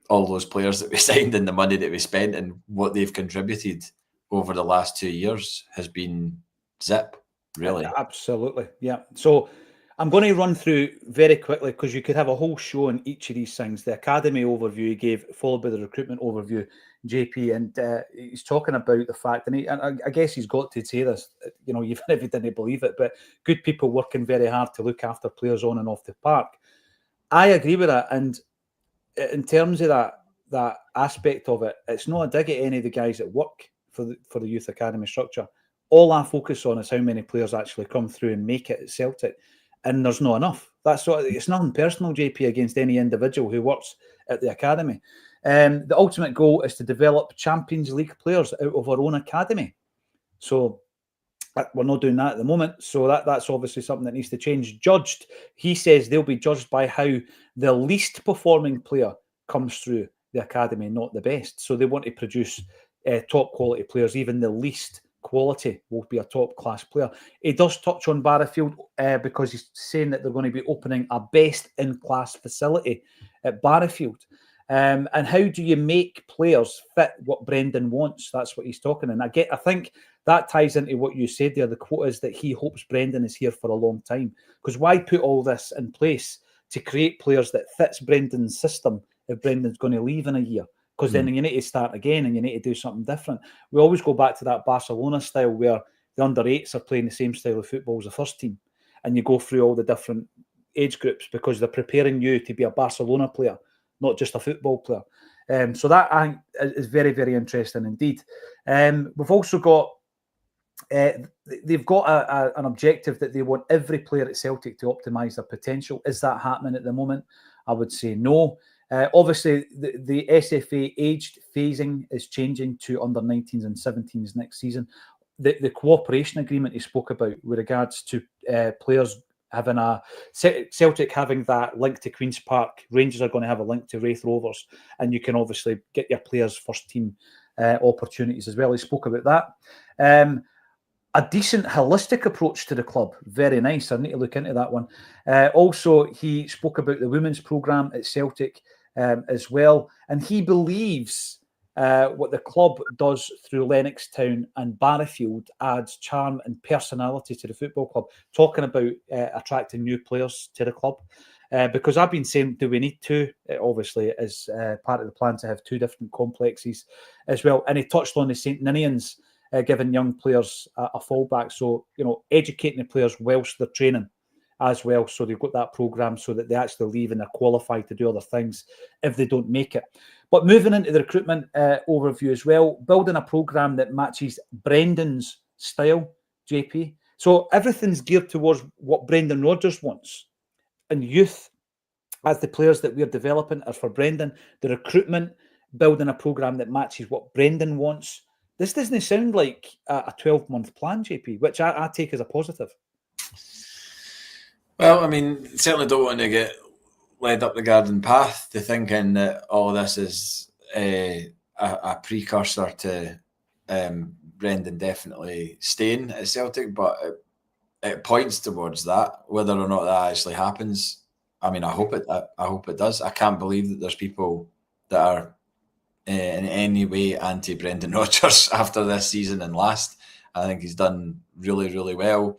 all those players that we signed and the money that we spent and what they've contributed over the last 2 years has been zip, really. Absolutely, yeah. So I'm going to run through very quickly, because you could have a whole show on each of these things. The academy overview he gave, followed by the recruitment overview, JP, and he's talking about the fact, and I guess he's got to say this, even if he didn't believe it, but good people working very hard to look after players on and off the park. I agree with that, and in terms of that aspect of it, it's not a dig at any of the guys that work for the youth academy structure. All I focus on is how many players actually come through and make it at Celtic. And there's not enough. It's nothing personal, JP, against any individual who works at the academy. The ultimate goal is to develop Champions League players out of our own academy. So we're not doing that at the moment. So that's obviously something that needs to change. Judged, he says they'll be judged by how the least performing player comes through the academy, not the best. So they want to produce top quality players. Even the least quality will be a top-class player. He does touch on Barrowfield because he's saying that they're going to be opening a best-in-class facility at Barrowfield. And how do you make players fit what Brendan wants? That's what he's talking. And I think that ties into what you said there. The quote is that he hopes Brendan is here for a long time. Because why put all this in place to create players that fits Brendan's system if Brendan's going to leave in a year? Because then you need to start again and you need to do something different. We always go back to that Barcelona style where the under-8s are playing the same style of football as the first team. And you go through all the different age groups because they're preparing you to be a Barcelona player, not just a football player. So that I think is very, very interesting indeed. We've also got, they've got an objective that they want every player at Celtic to optimise their potential. Is that happening at the moment? I would say no. Obviously, the SFA aged phasing is changing to under 19s and 17s next season. The cooperation agreement he spoke about with regards to players having Celtic having that link to Queen's Park, Rangers are going to have a link to Wraith Rovers, and you can obviously get your players first team opportunities as well. He spoke about that. A decent holistic approach to the club. Very nice. I need to look into that one. Also, he spoke about the women's programme at Celtic as well. And he believes what the club does through Lennoxtown and Barrowfield adds charm and personality to the football club. Talking about attracting new players to the club. Because I've been saying, do we need to? Obviously, as part of the plan to have two different complexes as well. And he touched on the St Ninians giving young players a fallback. So, educating the players whilst they're training as well. So they've got that programme so that they actually leave and they're qualified to do other things if they don't make it. But moving into the recruitment overview as well, building a programme that matches Brendan's style, JP. So everything's geared towards what Brendan Rodgers wants. And youth, as the players that we're developing, are for Brendan. The recruitment, building a programme that matches what Brendan wants. This doesn't sound like a 12-month plan, JP, which I take as a positive. Well, I mean, certainly don't want to get led up the garden path to thinking that all this is a precursor to Brendan definitely staying at Celtic, but it points towards that. Whether or not that actually happens, I mean, I hope it does. I can't believe that there's people that are in any way anti Brendan Rodgers after this season and last. I think he's done really, really well.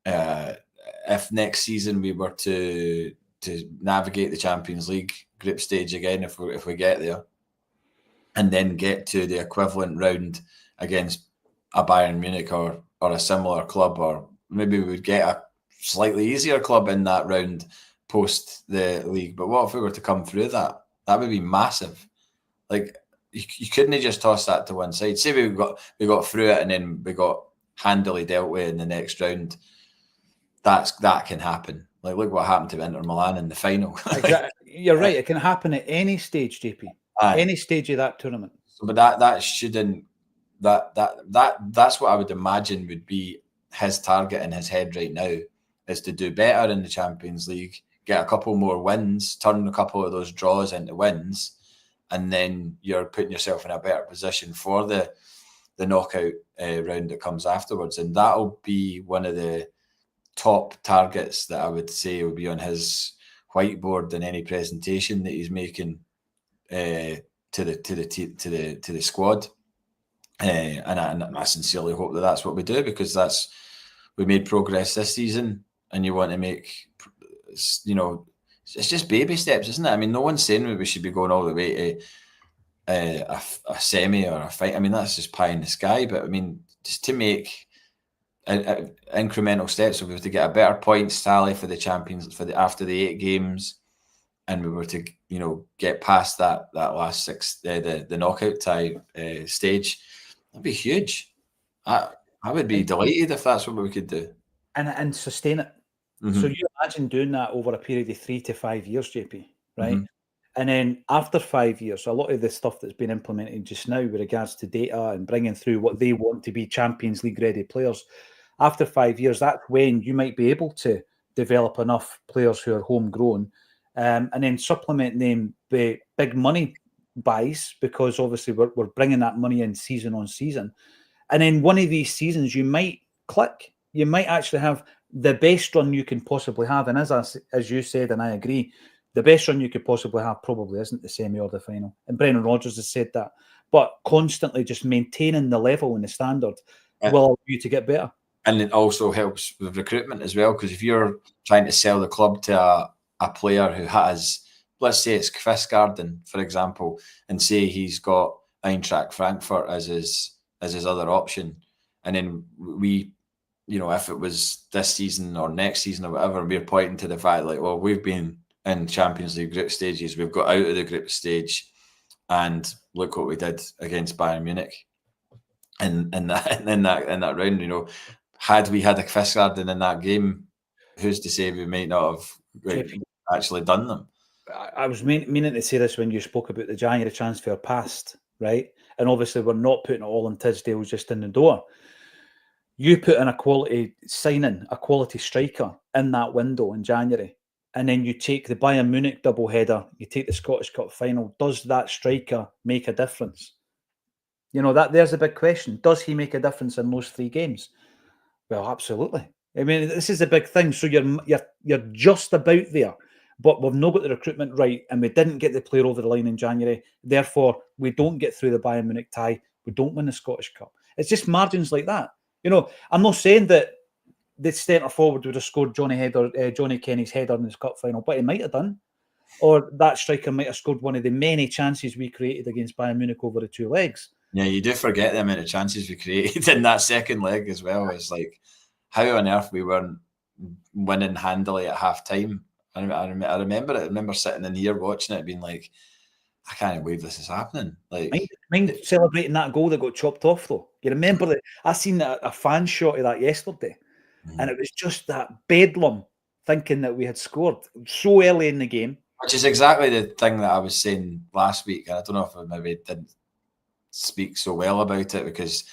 If next season we were to navigate the Champions League group stage again, if we get there, and then get to the equivalent round against a Bayern Munich or a similar club, or maybe we would get a slightly easier club in that round post the league. But what if we were to come through that? That would be massive. Like, you couldn't just toss that to one side. Say we got through it and then we got handily dealt with in the next round. That can happen. Like, look what happened to Inter Milan in the final. Exactly. You're right. It can happen at any stage, JP. Any stage of that tournament. But that shouldn't. That's what I would imagine would be his target in his head right now, is to do better in the Champions League, get a couple more wins, turn a couple of those draws into wins, and then you're putting yourself in a better position for the knockout round that comes afterwards. And that'll be one of the top targets that I would say will be on his whiteboard in any presentation that he's making to the squad. And I sincerely hope that that's what we do, because we made progress this season, and you want to make, it's just baby steps, isn't it? I mean, no one's saying we should be going all the way to a semi or a fight. I mean, that's just pie in the sky. But I mean, just to make incremental steps. So we were to get a better points tally for the champions after the 8 games, and we were to get past that last 6 the knockout tie stage. That'd be huge. I would be delighted if that's what we could do and sustain it. Mm-hmm. So you imagine doing that over a period of 3 to 5 years, JP, right? Mm-hmm. And then after 5 years, a lot of the stuff that's been implemented just now with regards to data and bringing through what they want to be Champions League ready players, after 5 years, that's when you might be able to develop enough players who are homegrown, and then supplement them with big money buys, because obviously we're bringing that money in season on season. And then one of these seasons you might click. You might actually have the best run you can possibly have. And as you said, and I agree, the best run you could possibly have probably isn't the semi or the final. And Brendan Rodgers has said that. But constantly just maintaining the level and the standard will allow you to get better. And it also helps with recruitment as well, because if you're trying to sell the club to a player who has, let's say it's Kvistgarden, for example, and say he's got Eintracht Frankfurt as his other option, and then we, if it was this season or next season or whatever, we're pointing to the fact like, well, we've been in Champions League group stages, we've got out of the group stage, and look what we did against Bayern Munich in that round. Had we had a Kvistgarden in that game, who's to say we might not have actually done them? I was meaning to say this when you spoke about the January transfer past, right? And obviously we're not putting it all in Tisdale just in the door. You put in a quality signing, a quality striker in that window in January, and then you take the Bayern Munich doubleheader, you take the Scottish Cup final. Does that striker make a difference? You know, there's a big question. Does he make a difference in those 3 games? Well, absolutely. I mean, this is a big thing. So you're just about there, but we've not got the recruitment right, and we didn't get the player over the line in January. Therefore, we don't get through the Bayern Munich tie. We don't win the Scottish Cup. It's just margins like that. You know, I'm not saying that the centre forward would have scored Johnny Kenny's header in his cup final, but he might have done. Or that striker might have scored one of the many chances we created against Bayern Munich over the 2 legs. Yeah, you do forget the amount of chances we created in that second leg as well. It's like, how on earth we weren't winning handily at half time. I remember it. I remember sitting in here watching it, being like, I can't believe this is happening. Like, mind celebrating that goal that got chopped off, though. You remember that? I seen a fan shot of that yesterday, and it was just that bedlam thinking that we had scored so early in the game. Which is exactly the thing that I was saying last week. And I don't know if I maybe didn't speak so well about it because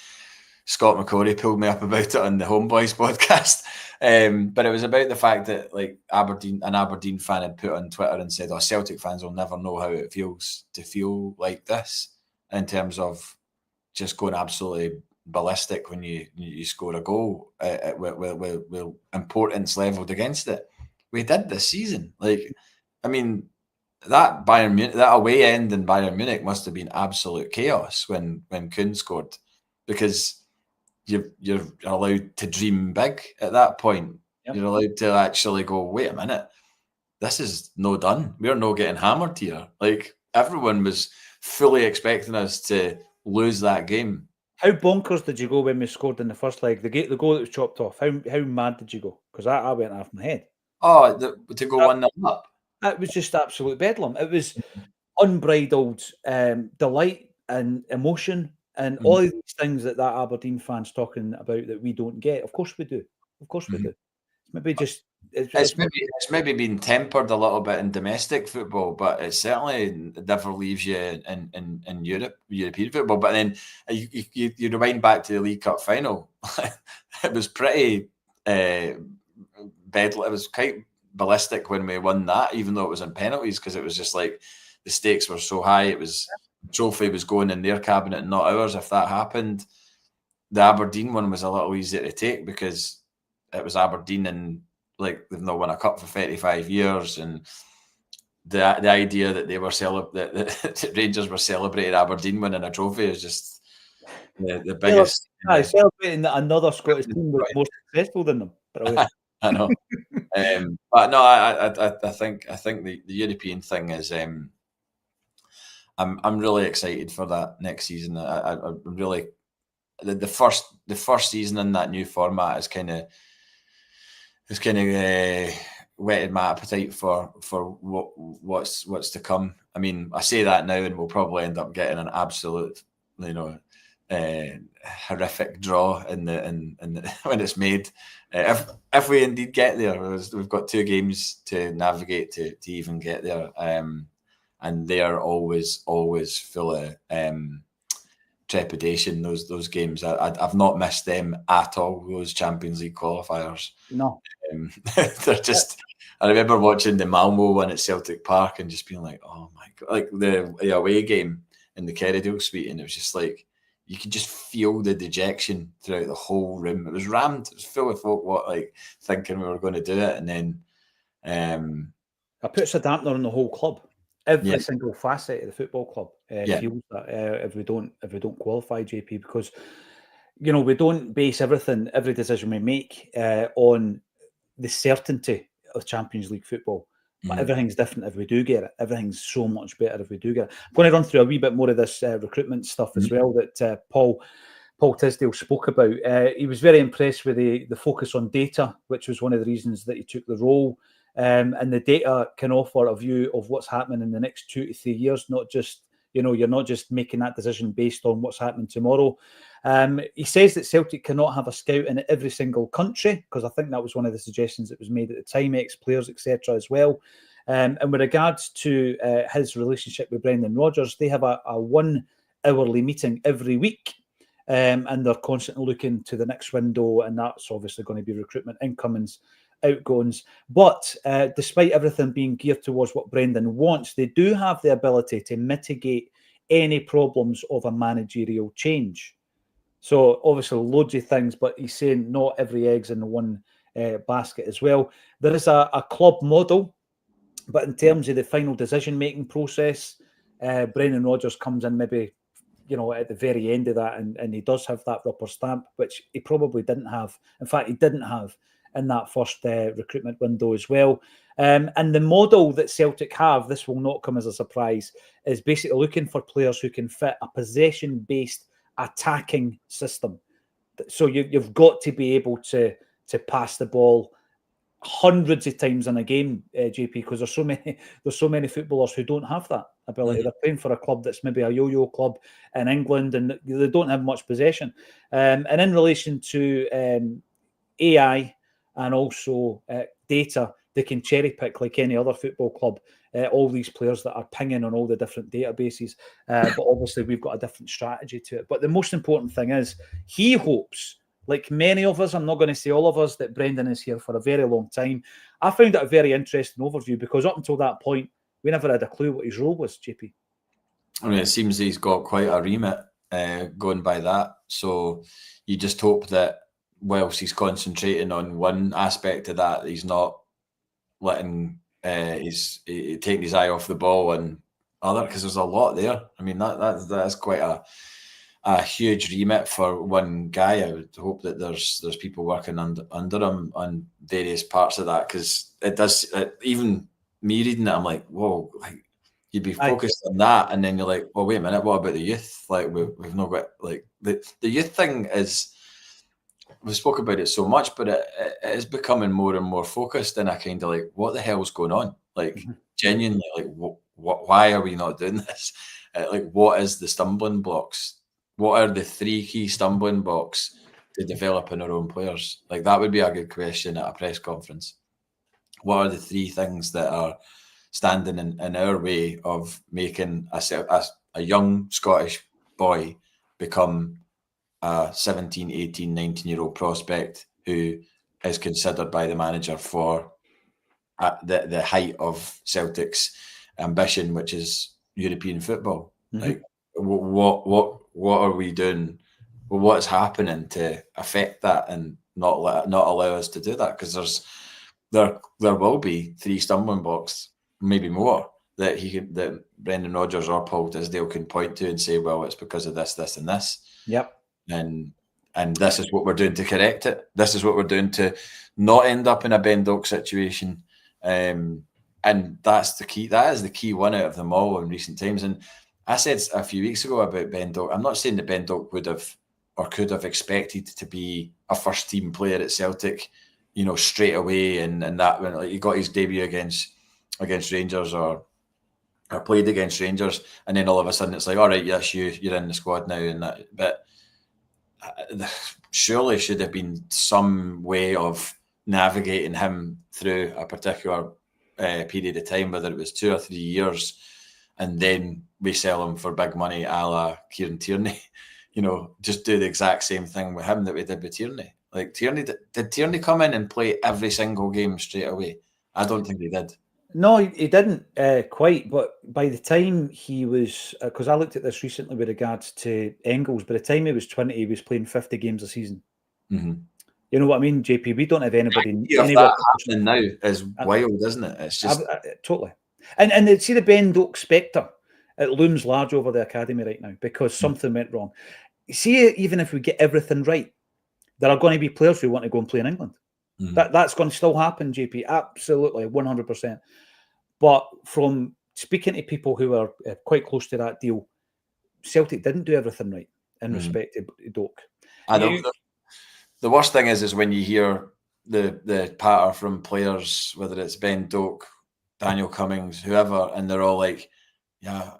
Scott McCorry pulled me up about it on the Homeboys podcast. But it was about the fact that, like, an Aberdeen fan had put on Twitter and said, Celtic fans will never know how it feels to feel like this in terms of just going absolutely ballistic when you score a goal with importance levelled against it. We did this season. Like, I mean, that away end in Bayern Munich must have been absolute chaos when Kuhn scored, because you're allowed to dream big at that point. Yep. You're allowed to actually go, wait a minute, this is no done. We're not getting hammered here. Like, everyone was fully expecting us to lose that game. How bonkers did you go when we scored in the first leg? The goal that was chopped off. How mad did you go? Because I went off my head. Oh, to go 1-0 up. It was just absolute bedlam. It was unbridled delight and emotion and all of these things that Aberdeen fan's talking about that we don't get. Of course we do. Of course we do. Maybe just it's maybe been tempered a little bit in domestic football, but it certainly never leaves you in European football. But then you rewind back to the League Cup final. It was pretty bedlam. It was quite ballistic when we won that, even though it was in penalties, because it was just like the stakes were so high. It was the trophy was going in their cabinet and not ours. If that happened, the Aberdeen one was a little easier to take because it was Aberdeen and, like, they've not won a cup for 35 years, and the idea that they were that Rangers were celebrating Aberdeen winning a trophy is just the biggest. Celebrating that another Scottish team was more successful than them. I know. But no, I think the European thing is I'm really excited for that next season. I'm really the first season in that new format is kind of whetted my appetite for what's to come. I mean, I say that now, and we'll probably end up getting an absolute, horrific draw in the when it's made. If we indeed get there, we've got 2 games to navigate to even get there, and they are always full of trepidation. Those games, I've not missed them at all. Those Champions League qualifiers, no, they're just. I remember watching the Malmo one at Celtic Park and just being like, oh my god, like the away game in the Kerridale Suite, and it was just like, you could just feel the dejection throughout the whole room. It was rammed. It was full of folk thinking we were going to do it, and then it puts a dampener on the whole club. Every single facet of the football club feels that if we don't qualify, JP, because we don't base every decision we make on the certainty of Champions League football. But everything's different if we do get it. Everything's so much better if we do get it. I'm going to run through a wee bit more of this recruitment stuff as well that Paul Tisdale spoke about. He was very impressed with the focus on data, which was one of the reasons that he took the role. And the data can offer a view of what's happening in the next 2 to 3 years, not just, you're not just making that decision based on what's happening tomorrow. He says that Celtic cannot have a scout in every single country, because I think that was one of the suggestions that was made at the time, ex-players, etc. as well. And with regards to his relationship with Brendan Rodgers, they have a 1 hourly meeting every week. And they're constantly looking to the next window, and that's obviously going to be recruitment incomings, outgoings. But despite everything being geared towards what Brendan wants, they do have the ability to mitigate any problems of a managerial change. So obviously loads of things, but he's saying not every egg's in the one basket as well. There is a club model, but in terms of the final decision-making process, Brendan Rodgers comes in maybe, at the very end of that, and he does have that rubber stamp, which he probably didn't have. In fact, he didn't have in that first recruitment window as well. And the model that Celtic have, this will not come as a surprise, is basically looking for players who can fit a possession-based attacking system. So you've got to be able to pass the ball hundreds of times in a game, JP, because there's so many footballers who don't have that ability. They're playing for a club that's maybe a yo-yo club in England, and they don't have much possession. And in relation to AI and also data, they can cherry pick like any other football club all these players that are pinging on all the different databases. But obviously we've got a different strategy to it. But the most important thing is he hopes, like many of us, I'm not going to say all of us, that Brendan is here for a very long time. I found it a very interesting overview because up until that point, we never had a clue what his role was, JP. I mean, it seems he's got quite a remit going by that. So you just hope that whilst he's concentrating on one aspect of that, he's not letting he's taking his eye off the ball and other, because there's a lot there. I mean, that's quite a huge remit for one guy. I would hope that there's people working under him on various parts of that, because it does. Even me reading it, I'm like, whoa, like you'd be focused on that, and then you're like, well, wait a minute, what about the youth? Like we've not got like the youth thing is. We spoke about it so much, but it is becoming more and more focused, and I kind of like, what the hell's going on? Like genuinely, like why are we not doing this? Like, what is the stumbling blocks? What are the 3 key stumbling blocks to developing our own players? Like, that would be a good question at a press conference. What are the 3 things that are standing in our way of making a young Scottish boy become a 17, 18, 19-year-old prospect who is considered by the manager for the height of Celtic's ambition, which is European football? Like, what are we doing? Well, what's happening to affect that and not allow us to do that? Because there will be 3 stumbling blocks, maybe more, that Brendan Rodgers or Paul Tisdale can point to and say, well, it's because of this, this, and this. Yep. And this is what we're doing to correct it. This is what we're doing to not end up in a Ben Doak situation. And that's the key. That is the key one out of them all in recent times. And I said a few weeks ago about Ben Doak, I'm not saying that Ben Doak would have or could have expected to be a first team player at Celtic, straight away. And that when he got his debut against Rangers or played against Rangers, and then all of a sudden it's like, all right, yes, you're in the squad now. And that, but surely should have been some way of navigating him through a particular period of time, whether it was 2 or 3 years, and then we sell him for big money, a la Kieran Tierney. Just do the exact same thing with him that we did with Tierney. Like Tierney, did Tierney come in and play every single game straight away? I don't think he did. No, he didn't quite. But by the time he was, because I looked at this recently with regards to Engels, by the time he was 20, he was playing 50 games a season. Mm-hmm. You know what I mean, JP? We don't have anybody. That happening now is wild, isn't it? It's just totally. And see the Ben Doak spectre, it looms large over the academy right now because something went wrong. See, even if we get everything right, there are going to be players who want to go and play in England. That's going to still happen, JP. Absolutely, 100%. But from speaking to people who are quite close to that deal, Celtic didn't do everything right in respect to Doak. The worst thing is when you hear the patter from players, whether it's Ben Doak, Daniel Cummings, whoever, and they're all like, yeah, I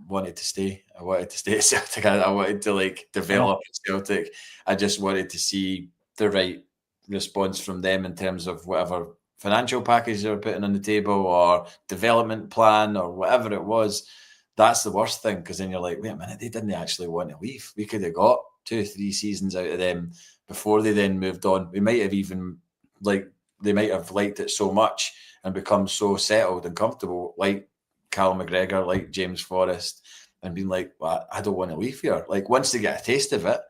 wanted to stay at Celtic. I wanted to develop at Celtic. I just wanted to see the right response from them in terms of whatever financial package they were putting on the table or development plan or whatever it was. That's the worst thing, because then you're like, wait a minute, they didn't actually want to leave. We could have got 2 or 3 seasons out of them before they then moved on. We might have even, like, they might have liked it so much and become so settled and comfortable, like Callum McGregor, like James Forrest, and been like, well, I don't want to leave here. Like, once they get a taste of it,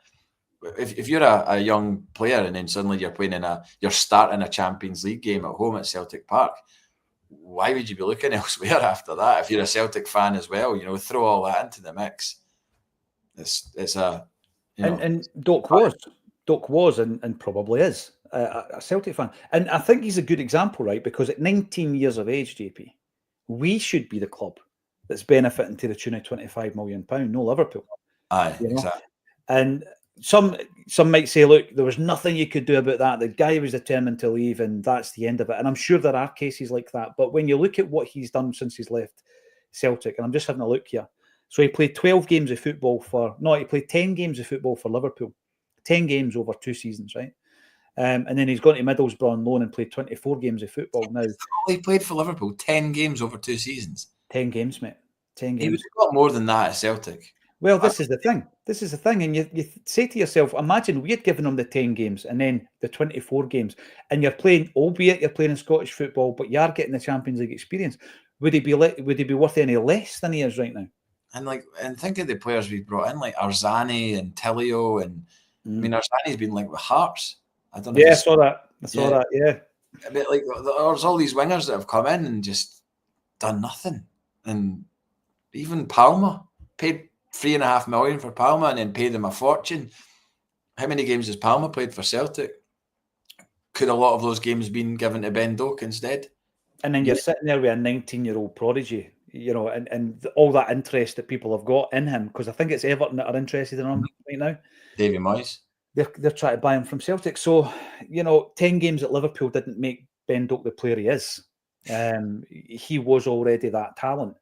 if you're a young player and then suddenly you're playing you're starting a Champions League game at home at Celtic Park, why would you be looking elsewhere after that? If you're a Celtic fan as well, throw all that into the mix. It's a, and Doc was and probably is a Celtic fan, and I think he's a good example, right? Because at 19 years of age, JP, we should be the club that's benefiting to the tune of £25 million, no Liverpool. Aye, exactly. And some might say, look, there was nothing you could do about that. The guy was determined to leave, and that's the end of it. And I'm sure there are cases like that. But when you look at what he's done since he's left Celtic, and I'm just having a look here. So he played 12 games of football he played 10 games of football for Liverpool. 10 games over 2 seasons, right? And then he's gone to Middlesbrough on loan and played 24 games of football now. He played for Liverpool 10 games over 2 seasons. 10 games, mate. 10 games. He would have got more than that at Celtic. Well, this is the thing. And you say to yourself, imagine we had given him the 10 games and then the 24 games, and you're playing, albeit you're playing in Scottish football, but you are getting the Champions League experience. Would he be worth any less than he is right now? And think of the players we brought in, like Arzani and Tilio, and I mean, Arzani's been like with Hearts. I don't know. Yeah, I saw that. Yeah. But like, there's all these wingers that have come in and just done nothing. And even Palmer, paid $3.5 million for Palmer and then paid him a fortune. How many games has Palmer played for Celtic? Could a lot of those games been given to Ben Doak instead? And then you're sitting there with a 19-year-old prodigy, and all that interest that people have got in him, because I think it's Everton that are interested in him right now. Davy Moyes. They're trying to buy him from Celtic. So, 10 games at Liverpool didn't make Ben Doak the player he is. He was already that talent.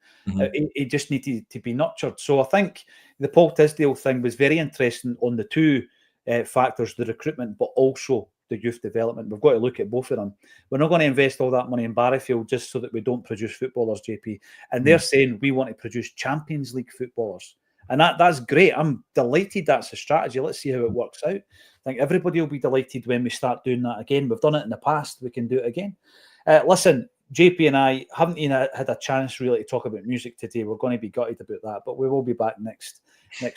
He just needed to be nurtured. So I think the Paul Tisdale thing was very interesting on the 2 factors, the recruitment, but also the youth development. We've got to look at both of them. We're not going to invest all that money in Barrowfield just so that we don't produce footballers, JP. And they're saying we want to produce Champions League footballers. And that's great. I'm delighted that's the strategy. Let's see how it works out. I think everybody will be delighted when we start doing that again. We've done it in the past. We can do it again. Listen, JP and I haven't had a chance really to talk about music today. We're going to be gutted about that, but we will be back next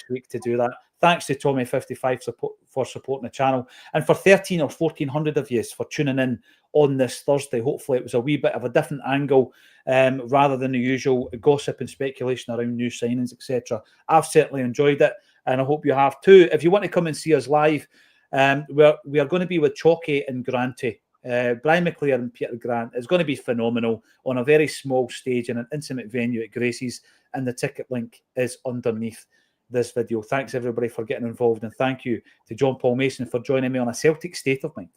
week to do that. Thanks to Tommy55 for supporting the channel, and for 13 or 1400 of you for tuning in on this Thursday. Hopefully it was a wee bit of a different angle rather than the usual gossip and speculation around new signings, etc. I've certainly enjoyed it, and I hope you have too. If you want to come and see us live, we are going to be with Chalky and Granty. Brian McClare and Peter Grant. It's going to be phenomenal on a very small stage in an intimate venue at Gracie's, and the ticket link is underneath this video. Thanks everybody for getting involved, and thank you to John Paul Mason for joining me on A Celtic State of Mind.